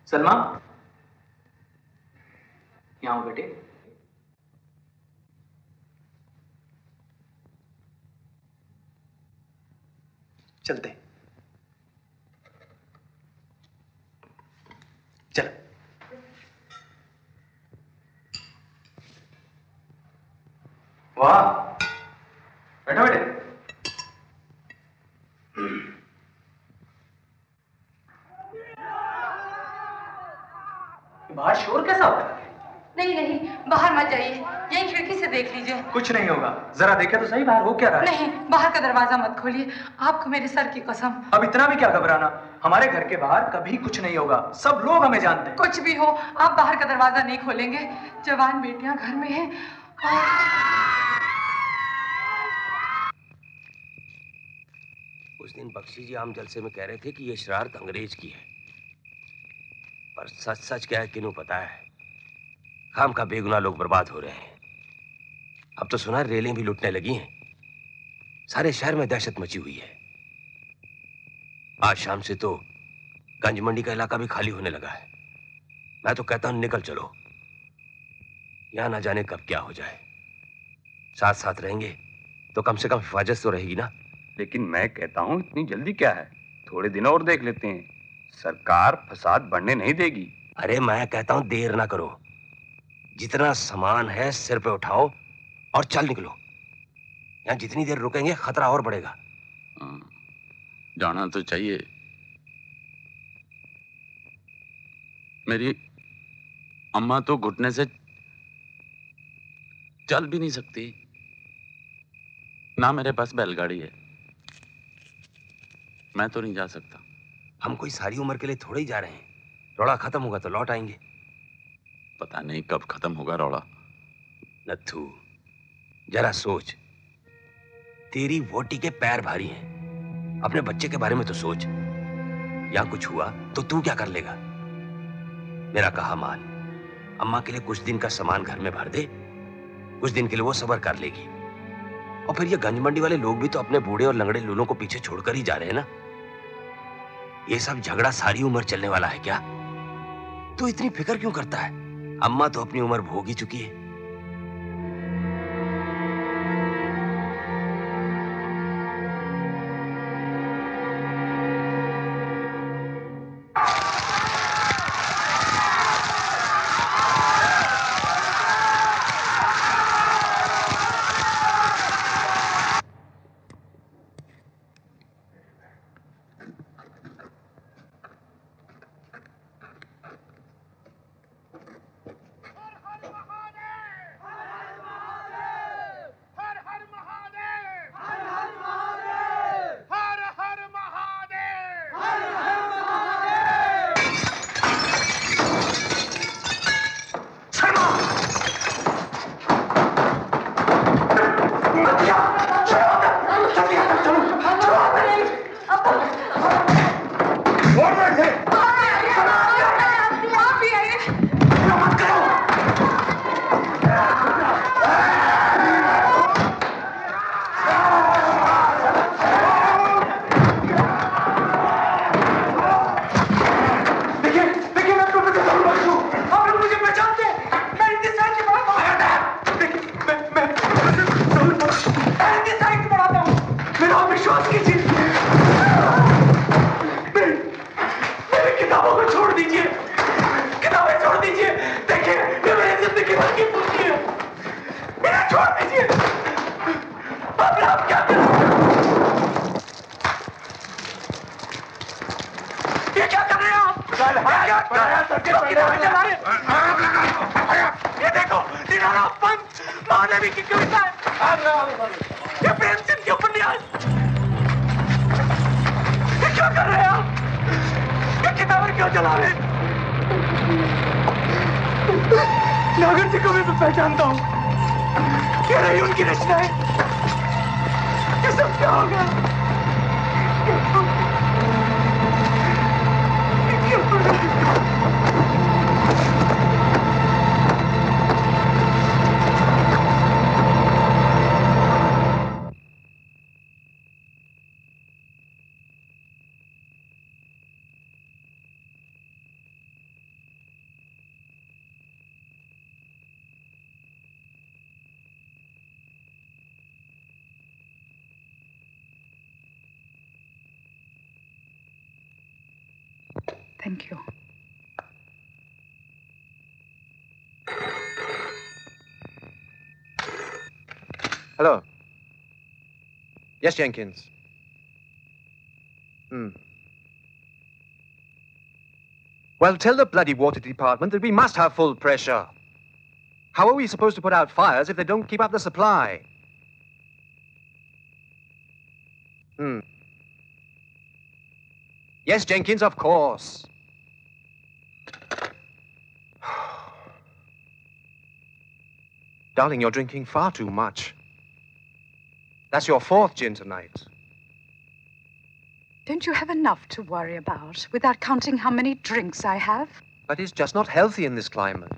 सलमा यहाँ हो बेटे। चलते हैं। चल। वाह बैठो बेटे। बाहर शोर कैसा हो रहा है? नहीं नहीं बाहर मत जाइए, यही खिड़की से देख लीजिए। कुछ नहीं होगा, जरा देखे तो सही बाहर हो क्या रहा है। नहीं, बाहर का दरवाजा मत खोलिए, आपको मेरे सर की कसम। अब इतना भी क्या घबराना, हमारे घर के बाहर कभी कुछ नहीं होगा, सब लोग हमें जानते हैं। कुछ भी हो, आप बाहर का दरवाजा नहीं खोलेंगे। जवान बेटियां घर में हैं उस दिन बख्शी जी आम जलसे में कह रहे थे कि ये शरारत अंग्रेज की है, पर सच सच क्या है किन्हों पता है। काम का बेगुनाह लोग बर्बाद हो रहे हैं। अब तो सुना रेलें भी लुटने लगी हैं। सारे शहर में दहशत मची हुई है। आज शाम से तो गंज मंडी का इलाका भी खाली होने लगा है। मैं तो कहता हूं निकल चलो, यहां ना जाने कब क्या हो जाए। साथ साथ रहेंगे तो कम से कम हिफाजत तो रहेगी ना। लेकिन मैं कहता हूं इतनी जल्दी क्या है, थोड़े दिन और देख लेते हैं, सरकार फसाद बढ़ने नहीं देगी। अरे मैं कहता हूं देर ना करो, जितना सामान है सिर पे उठाओ और चल निकलो। यहाँ जितनी देर रुकेंगे खतरा और बढ़ेगा। जाना तो चाहिए। मेरी अम्मा तो घुटने से चल भी नहीं सकती, ना मेरे पास बैलगाड़ी है। मैं तो नहीं जा सकता। हम कोई सारी उम्र के लिए थोड़े ही जा रहे हैं, रौला खत्म होगा तो लौट आएंगे। पता नहीं कब खत्म होगा रौला। नत्थू जरा सोच, तेरी वोटी के पैर भारी हैं। अपने बच्चे के बारे में तो सोच। यहाँ कुछ हुआ तो तू क्या कर लेगा। मेरा कहा मान, अम्मा के लिए कुछ दिन का सामान घर में भर दे, कुछ दिन के लिए वो सब्र कर लेगी। और फिर ये गंज मंडी वाले लोग भी तो अपने बूढ़े और लंगड़े लूलों को पीछे छोड़कर ही जा रहे हैं ना। ये सब झगड़ा सारी उम्र चलने वाला है क्या? तू इतनी फिक्र क्यों करता है? अम्मा तो अपनी उम्र भोग ही चुकी है। नागर जी को भी मैं पहचानता हूँ। ये रही उनकी रचनाएं। ये सब क्या हो गया? Thank you. Hello. Yes, Jenkins. Well, tell the bloody water department that we must have full pressure. How are we supposed to put out fires if they don't keep up the supply? Yes, Jenkins, of course. Darling, you're drinking far too much. That's your 4th gin tonight. Don't you have enough to worry about without counting how many drinks I have? But it's just not healthy in this climate.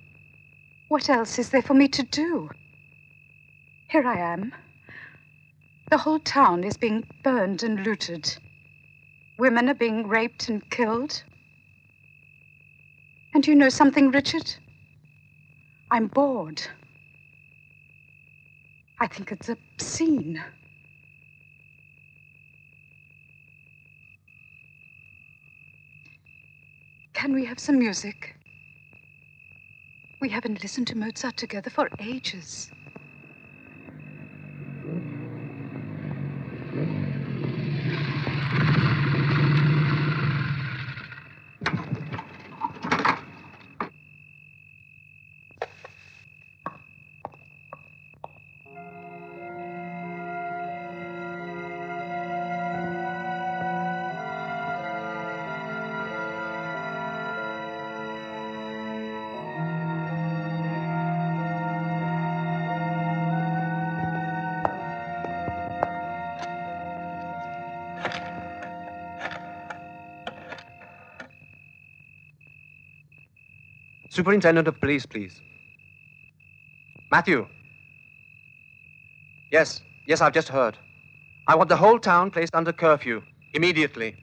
What else is there for me to do? Here I am. The whole town is being burned and looted. Women are being raped and killed. And you know something, Richard? I'm bored. I think it's obscene. Can we have some music? We haven't listened to Mozart together for ages. Superintendent of Police, please. Matthew. Yes, I've just heard. I want the whole town placed under curfew, immediately.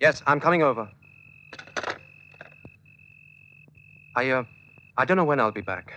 Yes, I'm coming over. I don't know when I'll be back.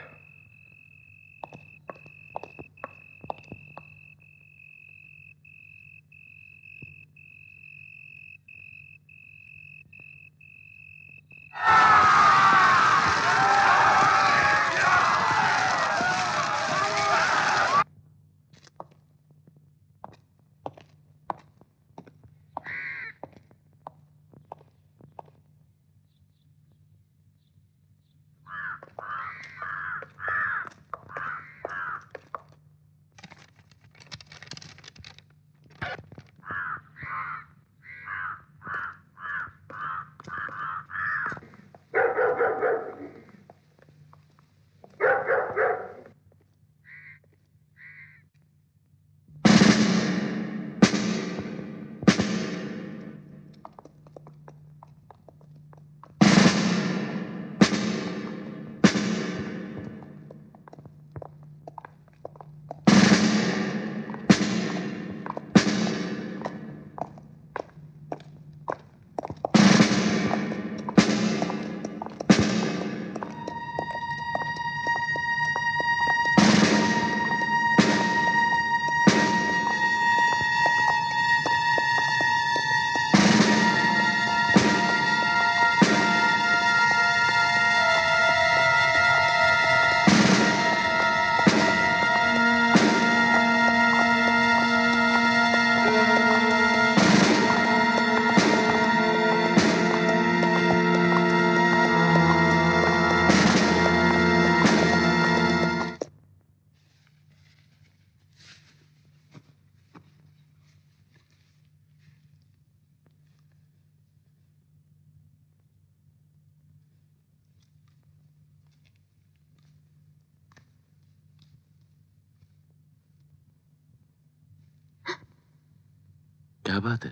क्या बात है?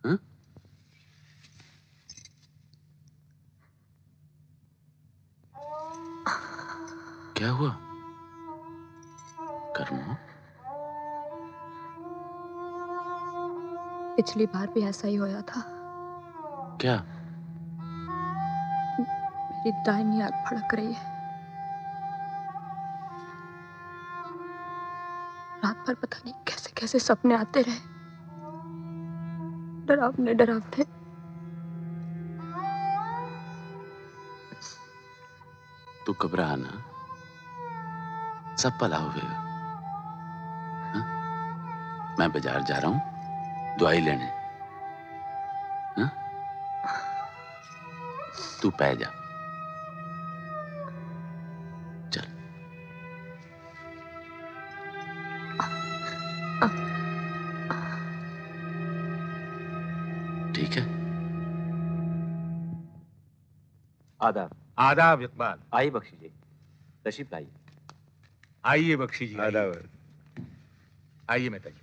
हाँ? क्या हुआ? कर्मो? पिछली बार भी ऐसा ही होया था। क्या? मेरी दाहिनी आंख फड़क रही है। रात भर पता नहीं कैसे कैसे सपने आते रहे, डरावने डरावने। तू घबरा ना, सब भला होगा। हाँ? मैं बाजार जा रहा हूं दवाई लेने। हाँ? तू पै जा। चल। ठीक है। आदाब। आदाब इकबाल। आइए बख्शी जी, तशरीफ लाइए। आइए बख्शी जी। आदाब। आइए मेहता जी।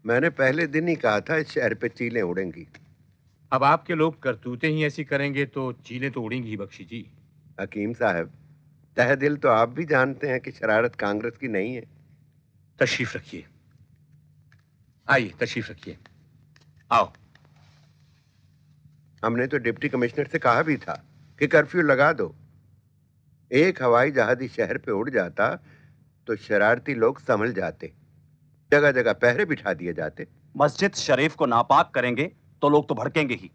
मैंने पहले दिन ही कहा था इस शहर पे चीलें उड़ेंगी। अब आपके लोग करतूतें ही ऐसी करेंगे तो चीलें तो उड़ेंगी ही बख्शी जी। हकीम साहब, तहे दिल तो आप भी जानते हैं कि शरारत कांग्रेस की नहीं है। तशरीफ रखिए। आइए तशरीफ रखिए। आओ। हमने तो डिप्टी कमिश्नर से कहा भी था कि कर्फ्यू लगा दो। एक हवाई जहाज इस शहर पे उड़ जाता तो शरारती लोग संभल जाते, जगह जगह पहरे बिठा दिए जाते। मस्जिद शरीफ को नापाक करेंगे तो लोग तो भड़केंगे ही।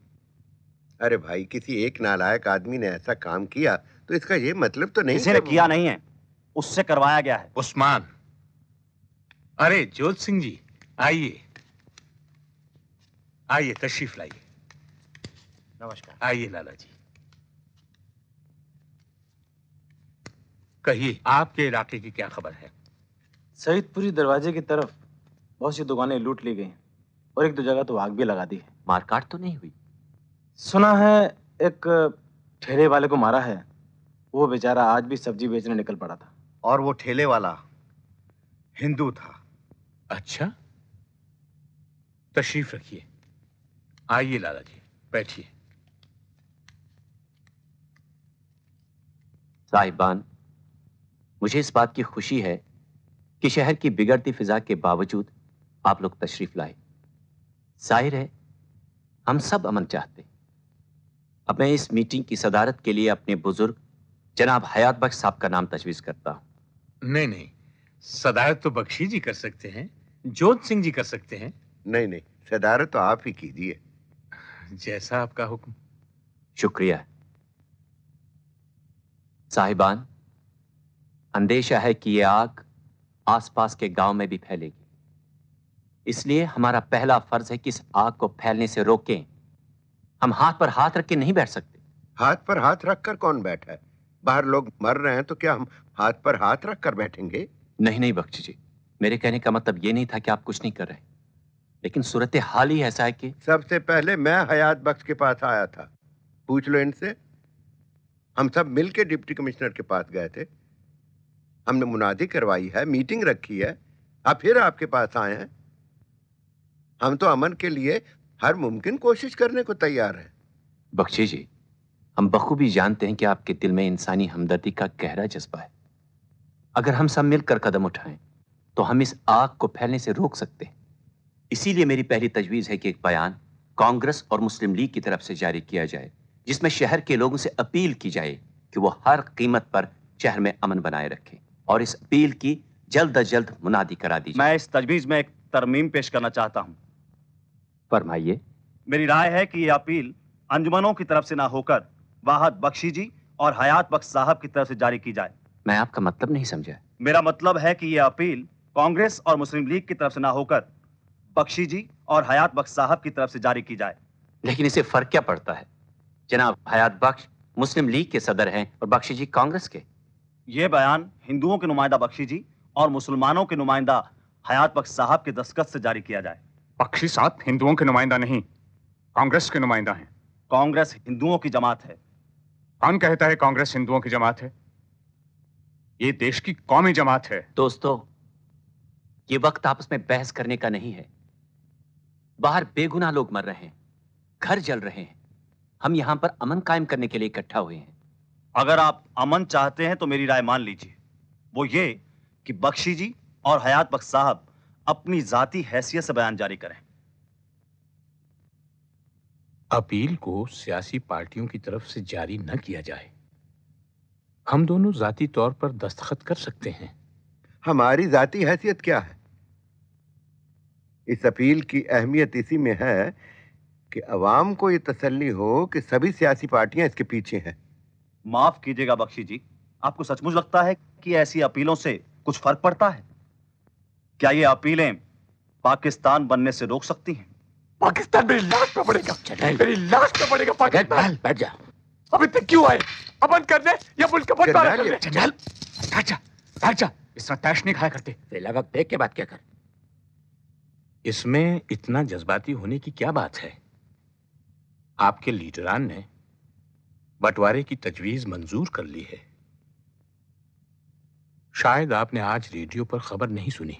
अरे भाई, किसी एक नालायक आदमी ने ऐसा काम किया तो इसका ये मतलब तो नहीं किसी ने किया नहीं है, उससे करवाया गया है। उस्मान। अरे जोत सिंह जी, आइए आइए, तशरीफ लाइए। नमस्कार। आइए लाला जी। कहिए, आपके इलाके की क्या खबर है? सईदपुरी दरवाजे की तरफ बहुत सी दुकानें लूट ली गई और एक दो जगह तो आग भी लगा दी है। मारकाट तो नहीं हुई? सुना है एक ठेले वाले को मारा है। वो बेचारा आज भी सब्जी बेचने निकल पड़ा था। और वो ठेले वाला हिंदू था। अच्छा, तशरीफ रखिए। आइए लाला जी, बैठिए। साहिबान, मुझे इस बात की खुशी है कि शहर की बिगड़ती फिजा के बावजूद आप लोग तशरीफ लाए। जाहिर है हम सब अमन चाहते। अब मैं इस मीटिंग की सदारत के लिए अपने बुजुर्ग जनाब हयात बख्श साहब का नाम तजवीज़ करता हूं। नहीं नहीं, सदारत तो बख्शी जी कर सकते हैं, जोत सिंह जी कर सकते हैं। नहीं नहीं, सदारत तो आप ही कीजिए। जैसा आपका हुक्म। शुक्रिया। साहिबान, अंदेशा है कि यह आग आसपास के गांव में भी फैलेगी, इसलिए हमारा पहला फर्ज है कि इस आग को फैलने से रोकें। हम हाथ पर हाथ रख के नहीं बैठ सकते। हाथ पर हाथ रखकर कौन बैठा है? बाहर लोग मर रहे हैं तो क्या हम हाथ पर हाथ रखकर बैठेंगे? नहीं नहीं बख्शी जी, मेरे कहने का मतलब ये नहीं था कि आप कुछ नहीं कर रहे, लेकिन सूरत हाल ही ऐसा है कि सबसे पहले मैं हयात बख्श के पास आया था। पूछ लो इनसे। हम सब मिलके डिप्टी कमिश्नर के पास गए थे। हमने मुनादी करवाई है, मीटिंग रखी है, अब फिर आपके पास आए हैं। हम तो अमन के लिए हर मुमकिन कोशिश करने को तैयार हैं। बख्शी जी, हम बखूबी जानते हैं कि आपके दिल में इंसानी हमदर्दी का गहरा जज्बा है। अगर हम सब मिलकर कदम उठाएं तो हम इस आग को फैलने से रोक सकते हैं। इसीलिए मेरी पहली तजवीज़ है कि एक बयान कांग्रेस और मुस्लिम लीग की तरफ से जारी किया जाए, जिसमें शहर के लोगों से अपील की जाए कि वो हर कीमत पर शहर में अमन बनाए रखें, और इस अपील की जल्द अज जल्द मुनादी करा दी जाए। मैं इस तजवीज़ में एक तरमीम पेश करना चाहता हूं। फरमाइए। मेरी राय है कि यह अपील अंजुमनों की तरफ से ना होकर वाहद बख्शी जी और हयात बख्श साहब की तरफ से जारी की जाए। मैं आपका मतलब नहीं समझा। मेरा मतलब है कि यह अपील कांग्रेस और मुस्लिम लीग की तरफ से ना होकर बख्शी जी और हयात बख्श साहब की तरफ से जारी की जाए। लेकिन इससे फर्क क्या पड़ता है? जनाब हयात बख्श मुस्लिम लीग के सदर हैं और बख्शी जी कांग्रेस के। यह बयान हिंदुओं के नुमाइंदा बख्शी जी और मुसलमानों के नुमाइंदा हयात बख्श साहब के दस्तखत से जारी किया जाए। बख्शी साहब हिंदुओं के नुमाइंदा नहीं, कांग्रेस के नुमाइंदा हैं। कांग्रेस हिंदुओं की जमात है। कौन कहता है कांग्रेस हिंदुओं की जमात है? ये देश की कौमी जमात है। दोस्तों, ये वक्त आपस में बहस करने का नहीं है। बाहर बेगुनाह लोग मर रहे हैं, घर जल रहे हैं। हम यहां पर अमन कायम करने के लिए इकट्ठा हुए हैं। अगर आप अमन चाहते हैं तो मेरी राय मान लीजिए, वो ये कि बख्शी जी और हयात बख्श साहब अपनी जाती हैसियत से बयान जारी करें। अपील को सियासी पार्टियों की तरफ से जारी न किया जाए। हम दोनों जाती तौर पर दस्तखत कर सकते हैं। हमारी जाती हैसियत क्या है? इस अपील की अहमियत इसी में है कि अवाम को ये तसल्ली हो कि सभी सियासी पार्टियां इसके पीछे हैं। माफ कीजिएगा बख्शी जी, आपको सचमुच लगता है कि ऐसी अपीलों से कुछ फर्क पड़ता है? क्या ये अपीलें पाकिस्तान बनने से रोक सकती हैं? पाकिस्तान मेरी लाश पे पड़ेगा, मेरी लाश पे पड़ेगा पाकिस्तान। बैठ जा। अब इतने क्यों आए? अमन करने या मुल्क का बंटवारा करने? जनरल, बैठ जा। इस तरह तैश नहीं खाया करते। वेला वक्त देख के बात क्या कर। इसमें इतना जज्बाती होने की क्या बात है? आपके लीडरान ने बंटवारे की तजवीज मंजूर कर ली है। शायद आपने आज रेडियो पर खबर नहीं सुनी।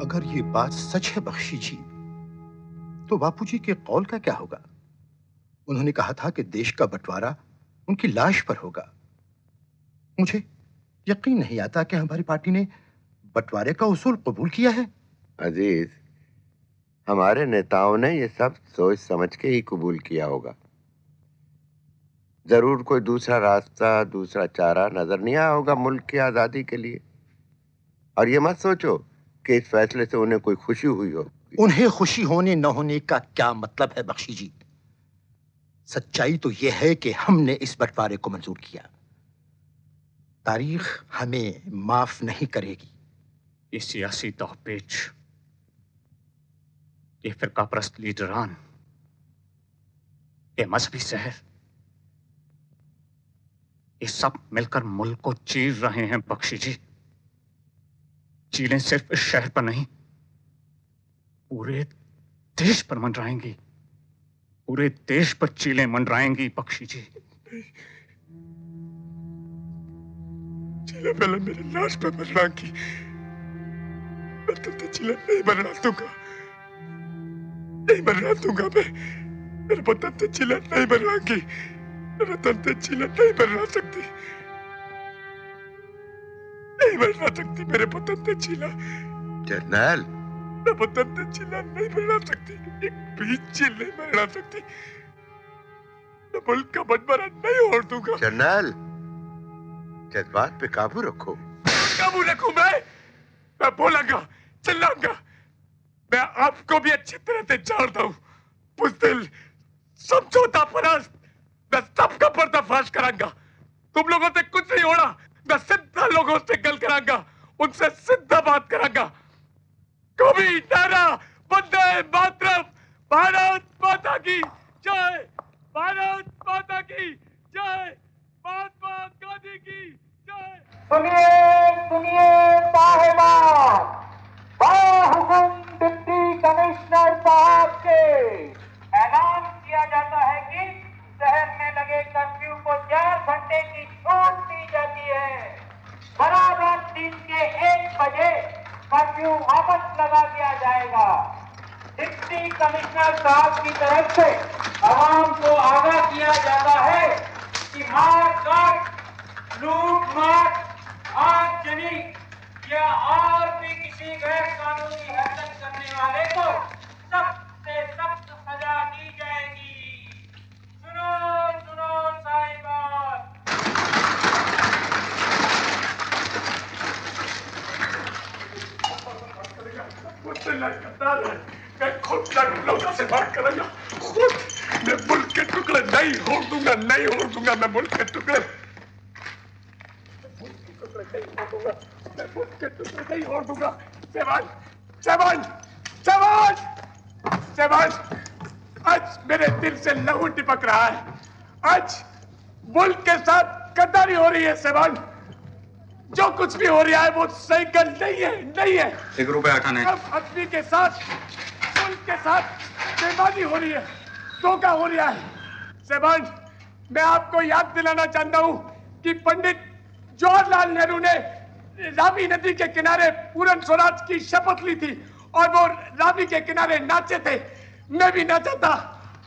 अगर ये बात सच है बख्शी जी, तो बापूजी के कौल का क्या होगा? उन्होंने कहा था कि देश का बंटवारा उनकी लाश पर होगा। मुझे यकीन नहीं आता कि हमारी पार्टी ने बंटवारे का उसूल कबूल किया है। अजीज, हमारे नेताओं ने ये सब सोच समझ के ही कबूल किया होगा। जरूर कोई दूसरा रास्ता, दूसरा चारा नजर नहीं आया होगा मुल्क की आजादी के लिए। और ये मत सोचो कि इस फैसले से उन्हें कोई खुशी हुई हो। उन्हें खुशी होने न होने का क्या मतलब है बख्शी जी? सच्चाई तो यह है कि हमने इस बंटवारे को मंजूर किया। तारीख हमें माफ नहीं करेगी। ये सियासी तौपेच, ये फिरकापरस्त लीडरान, ये मजहबी शहर, ये सब मिलकर मुल्क को चीर रहे हैं बख्शी जी। चीलें सिर्फ इस शहर पर नहीं, पूरे देश पर मंडराएंगी। पूरे देश पर चीलें मंडराएंगी बख्शी जी। चीलें पहले मेरी लाश पर मंडराएंगी। मैं तो चीलें नहीं मंडरा दूंगा, नहीं मंडरा दूंगा। मैं मेरे बदन से चीलें नहीं मंडराएंगी। मेरे बदन से चीलें नहीं मंडरा सकती, नहीं बनना सकती। मेरे बदन से चीला जनरल, मैं बदन से चीला नहीं बनना सकती। एक भी चील नहीं बनना सकती। मैं मुल्क का बंटवारा नहीं होड़ दूंगा। जनरल, जज्बात पे काबू रखो। काबू रखूं मैं बोलूंगा, चिल्लाऊंगा। मैं आपको भी अच्छी तरह से जानता हूँ। बुज़दिल, समझौता परस्त, मैं सबका पर्दाफाश करांगा। तुम लोगों से कुछ नहीं होना। मैं सीधा लोगों से गल करांगा, उनसे सीधा बात करांगा। कभी नारा वंदे मातरम, भारत माता की जय, भारत माता की जय, महात्मा गांधी की जय। सुनिए साहिबान, बाहुकुम डिप्टी कमिश्नर साहब के ऐलान किया जाता है कि शहर में लगे कर्फ्यू को 4 घंटे की छूट दी जाती है। बराबर दिन के 1 बजे कर्फ्यू वापस लगा दिया जाएगा। डिप्टी कमिश्नर साहब की तरफ से आवाम को आगाह किया जाता है कि मारकाट, लूटमार, आगजनी या और भी किसी गैर कानूनी हरकत करने वाले को सख्त से सख्त सजा दी जाएगी। सुनो साहिबान। मुझसे लगातार है। मैं खुद लोगों से बात करूंगा। खुद मैं मुल्क के टुकड़े नहीं होड़ दूंगा, नहीं होड़ दूंगा। मैं मुल्क के टुकड़े मैं मुल्क के टुकड़े नहीं छोड़ दूंगा। सेवान, सेवान, सेवान, सेवान, आज मेरे दिल से लहू टपक रहा है। आज मुल्क के साथ गद्दारी हो रही है सेवान। जो कुछ भी हो रहा है वो सही गल नहीं है, नहीं है। 1 रुपया उठाने। अब आदमी के साथ, मुल्क के साथ बेईमानी हो रही है, धोखा हो रहा है। सेवान, मैं आपको याद दिलाना चाहता हूँ कि पंडित जवाहरलाल नेहरू ने रावी नदी के किनारे पूर्ण स्वराज की शपथ ली थी और वो रावी के किनारे नाचे थे। मैं भी नाचा था,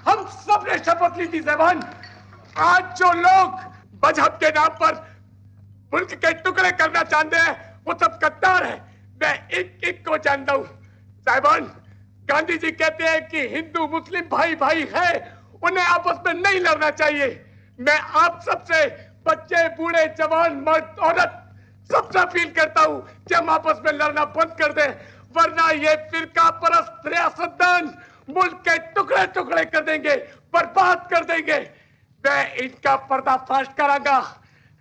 हम सब ने शपथ ली थी सेवान। आज जो लोग मजहब के नाम पर मुल्क के टुकड़े करना चाहते हैं वो सब गद्दार है। मैं एक एक को जानता हूँ साहिबान। गांधी जी कहते हैं कि हिंदू मुस्लिम भाई भाई है, उन्हें आपस में नहीं लड़ना चाहिए। मैं आप सबसे, बच्चे बूढ़े जवान मर्द औरत, सबसे अपील करता हूँ कि हम आपस में लड़ना बंद कर दें, वरना ये फिरका परस्त रियासतदान मुल्क के टुकड़े टुकड़े कर देंगे, बर्बाद कर देंगे। मैं इनका पर्दाफाश करांगा।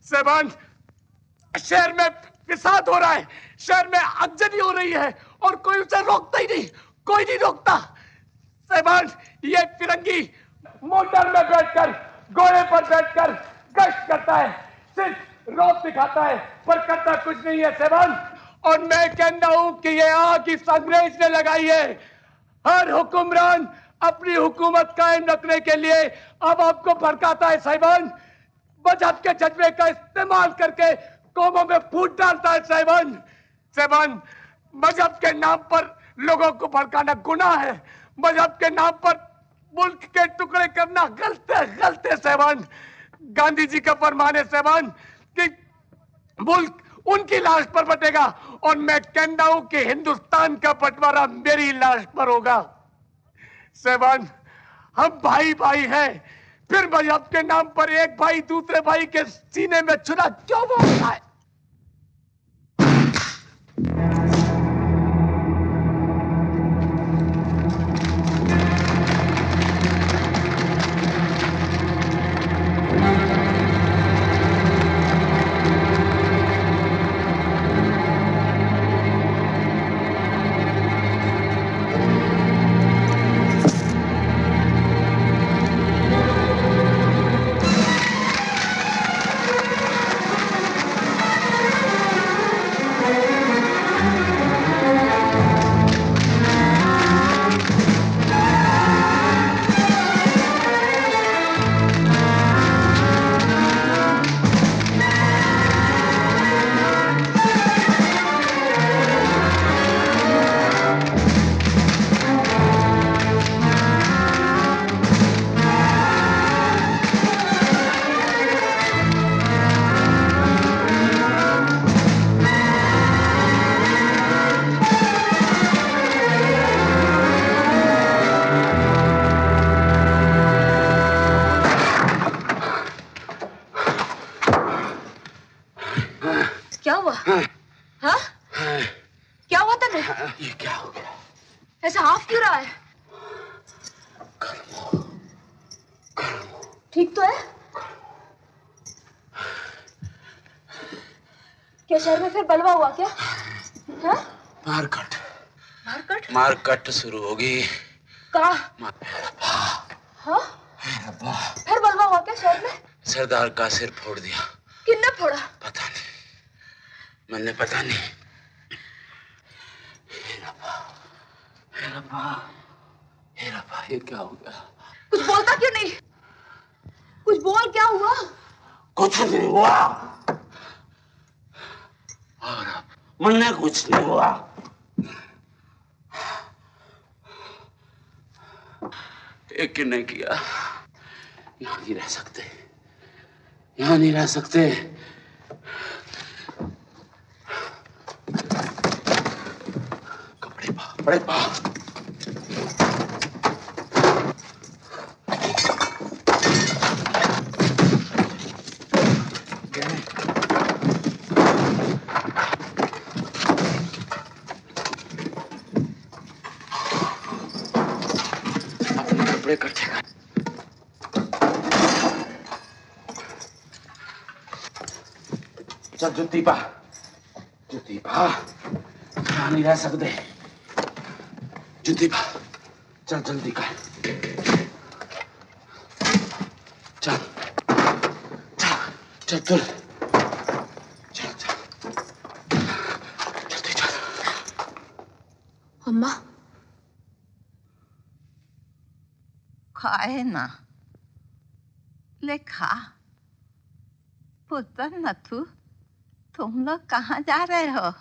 सेवान, शहर में फिसाद हो रहा है, शहर में आगजनी हो रही है और कोई उसे रोकता ही नहीं, कोई नहीं रोकता। सेवान, ये फिरंगी मोटर में बैठकर, घोड़े पर बैठकर गश्त करता है, सिर्फ रोब दिखाता है पर करता कुछ नहीं है सेवान। और मैं कहता हूं कि ये आग इस अंग्रेज ने लगाई है। हर हुक्मरान अपनी हुकूमत कायम रखने के लिए अब आपको भड़काता है साहिबान। मजहब के जज्बे का इस्तेमाल करके कौमों में फूट डालता है साहिबान। साहिबान, मजहब के नाम पर लोगों को भड़काना गुनाह है। मजहब के नाम पर मुल्क के टुकड़े करना गलत है, गलत है साहिबान। गांधी जी का फरमान है साहिबान कि मुल्क उनकी लाश पर बटेगा और मैं कहता हूं कि हिंदुस्तान का बंटवारा मेरी लाश पर होगा। साहिबान, हम भाई भाई हैं, फिर मजहब के नाम पर एक भाई दूसरे भाई के सीने में छुरा क्यों बोलता है? शहर में फिर बलवा हुआ क्या? हाँ? मारकट शुरू होगी। कहाँ? हाँ? फिर बलवा हुआ क्या शहर में? सरदार का सिर फोड़ दिया। किसने फोड़ा? पता नहीं, मैंने पता नहीं। हे रब्बा, ये क्या हो गया? कुछ बोलता क्यों नहीं? कुछ बोल, क्या हुआ? कुछ नहीं हुआ। मुन्ने कुछ नहीं हुआ। एक ने किया। यहाँ नहीं रह सकते, यहाँ नहीं रह सकते। कपड़े पा, कपड़े पा। चल जुत्ती पा, जुदीपा खा नहीं रह सकते। जुदीपा चल जल्दी कर, चल चल चल चल चल चल जल्दी चल। अम्मा खाए ना, ले खा। पुत्र नथु, तुम लोग कहाँ जा रहे हो?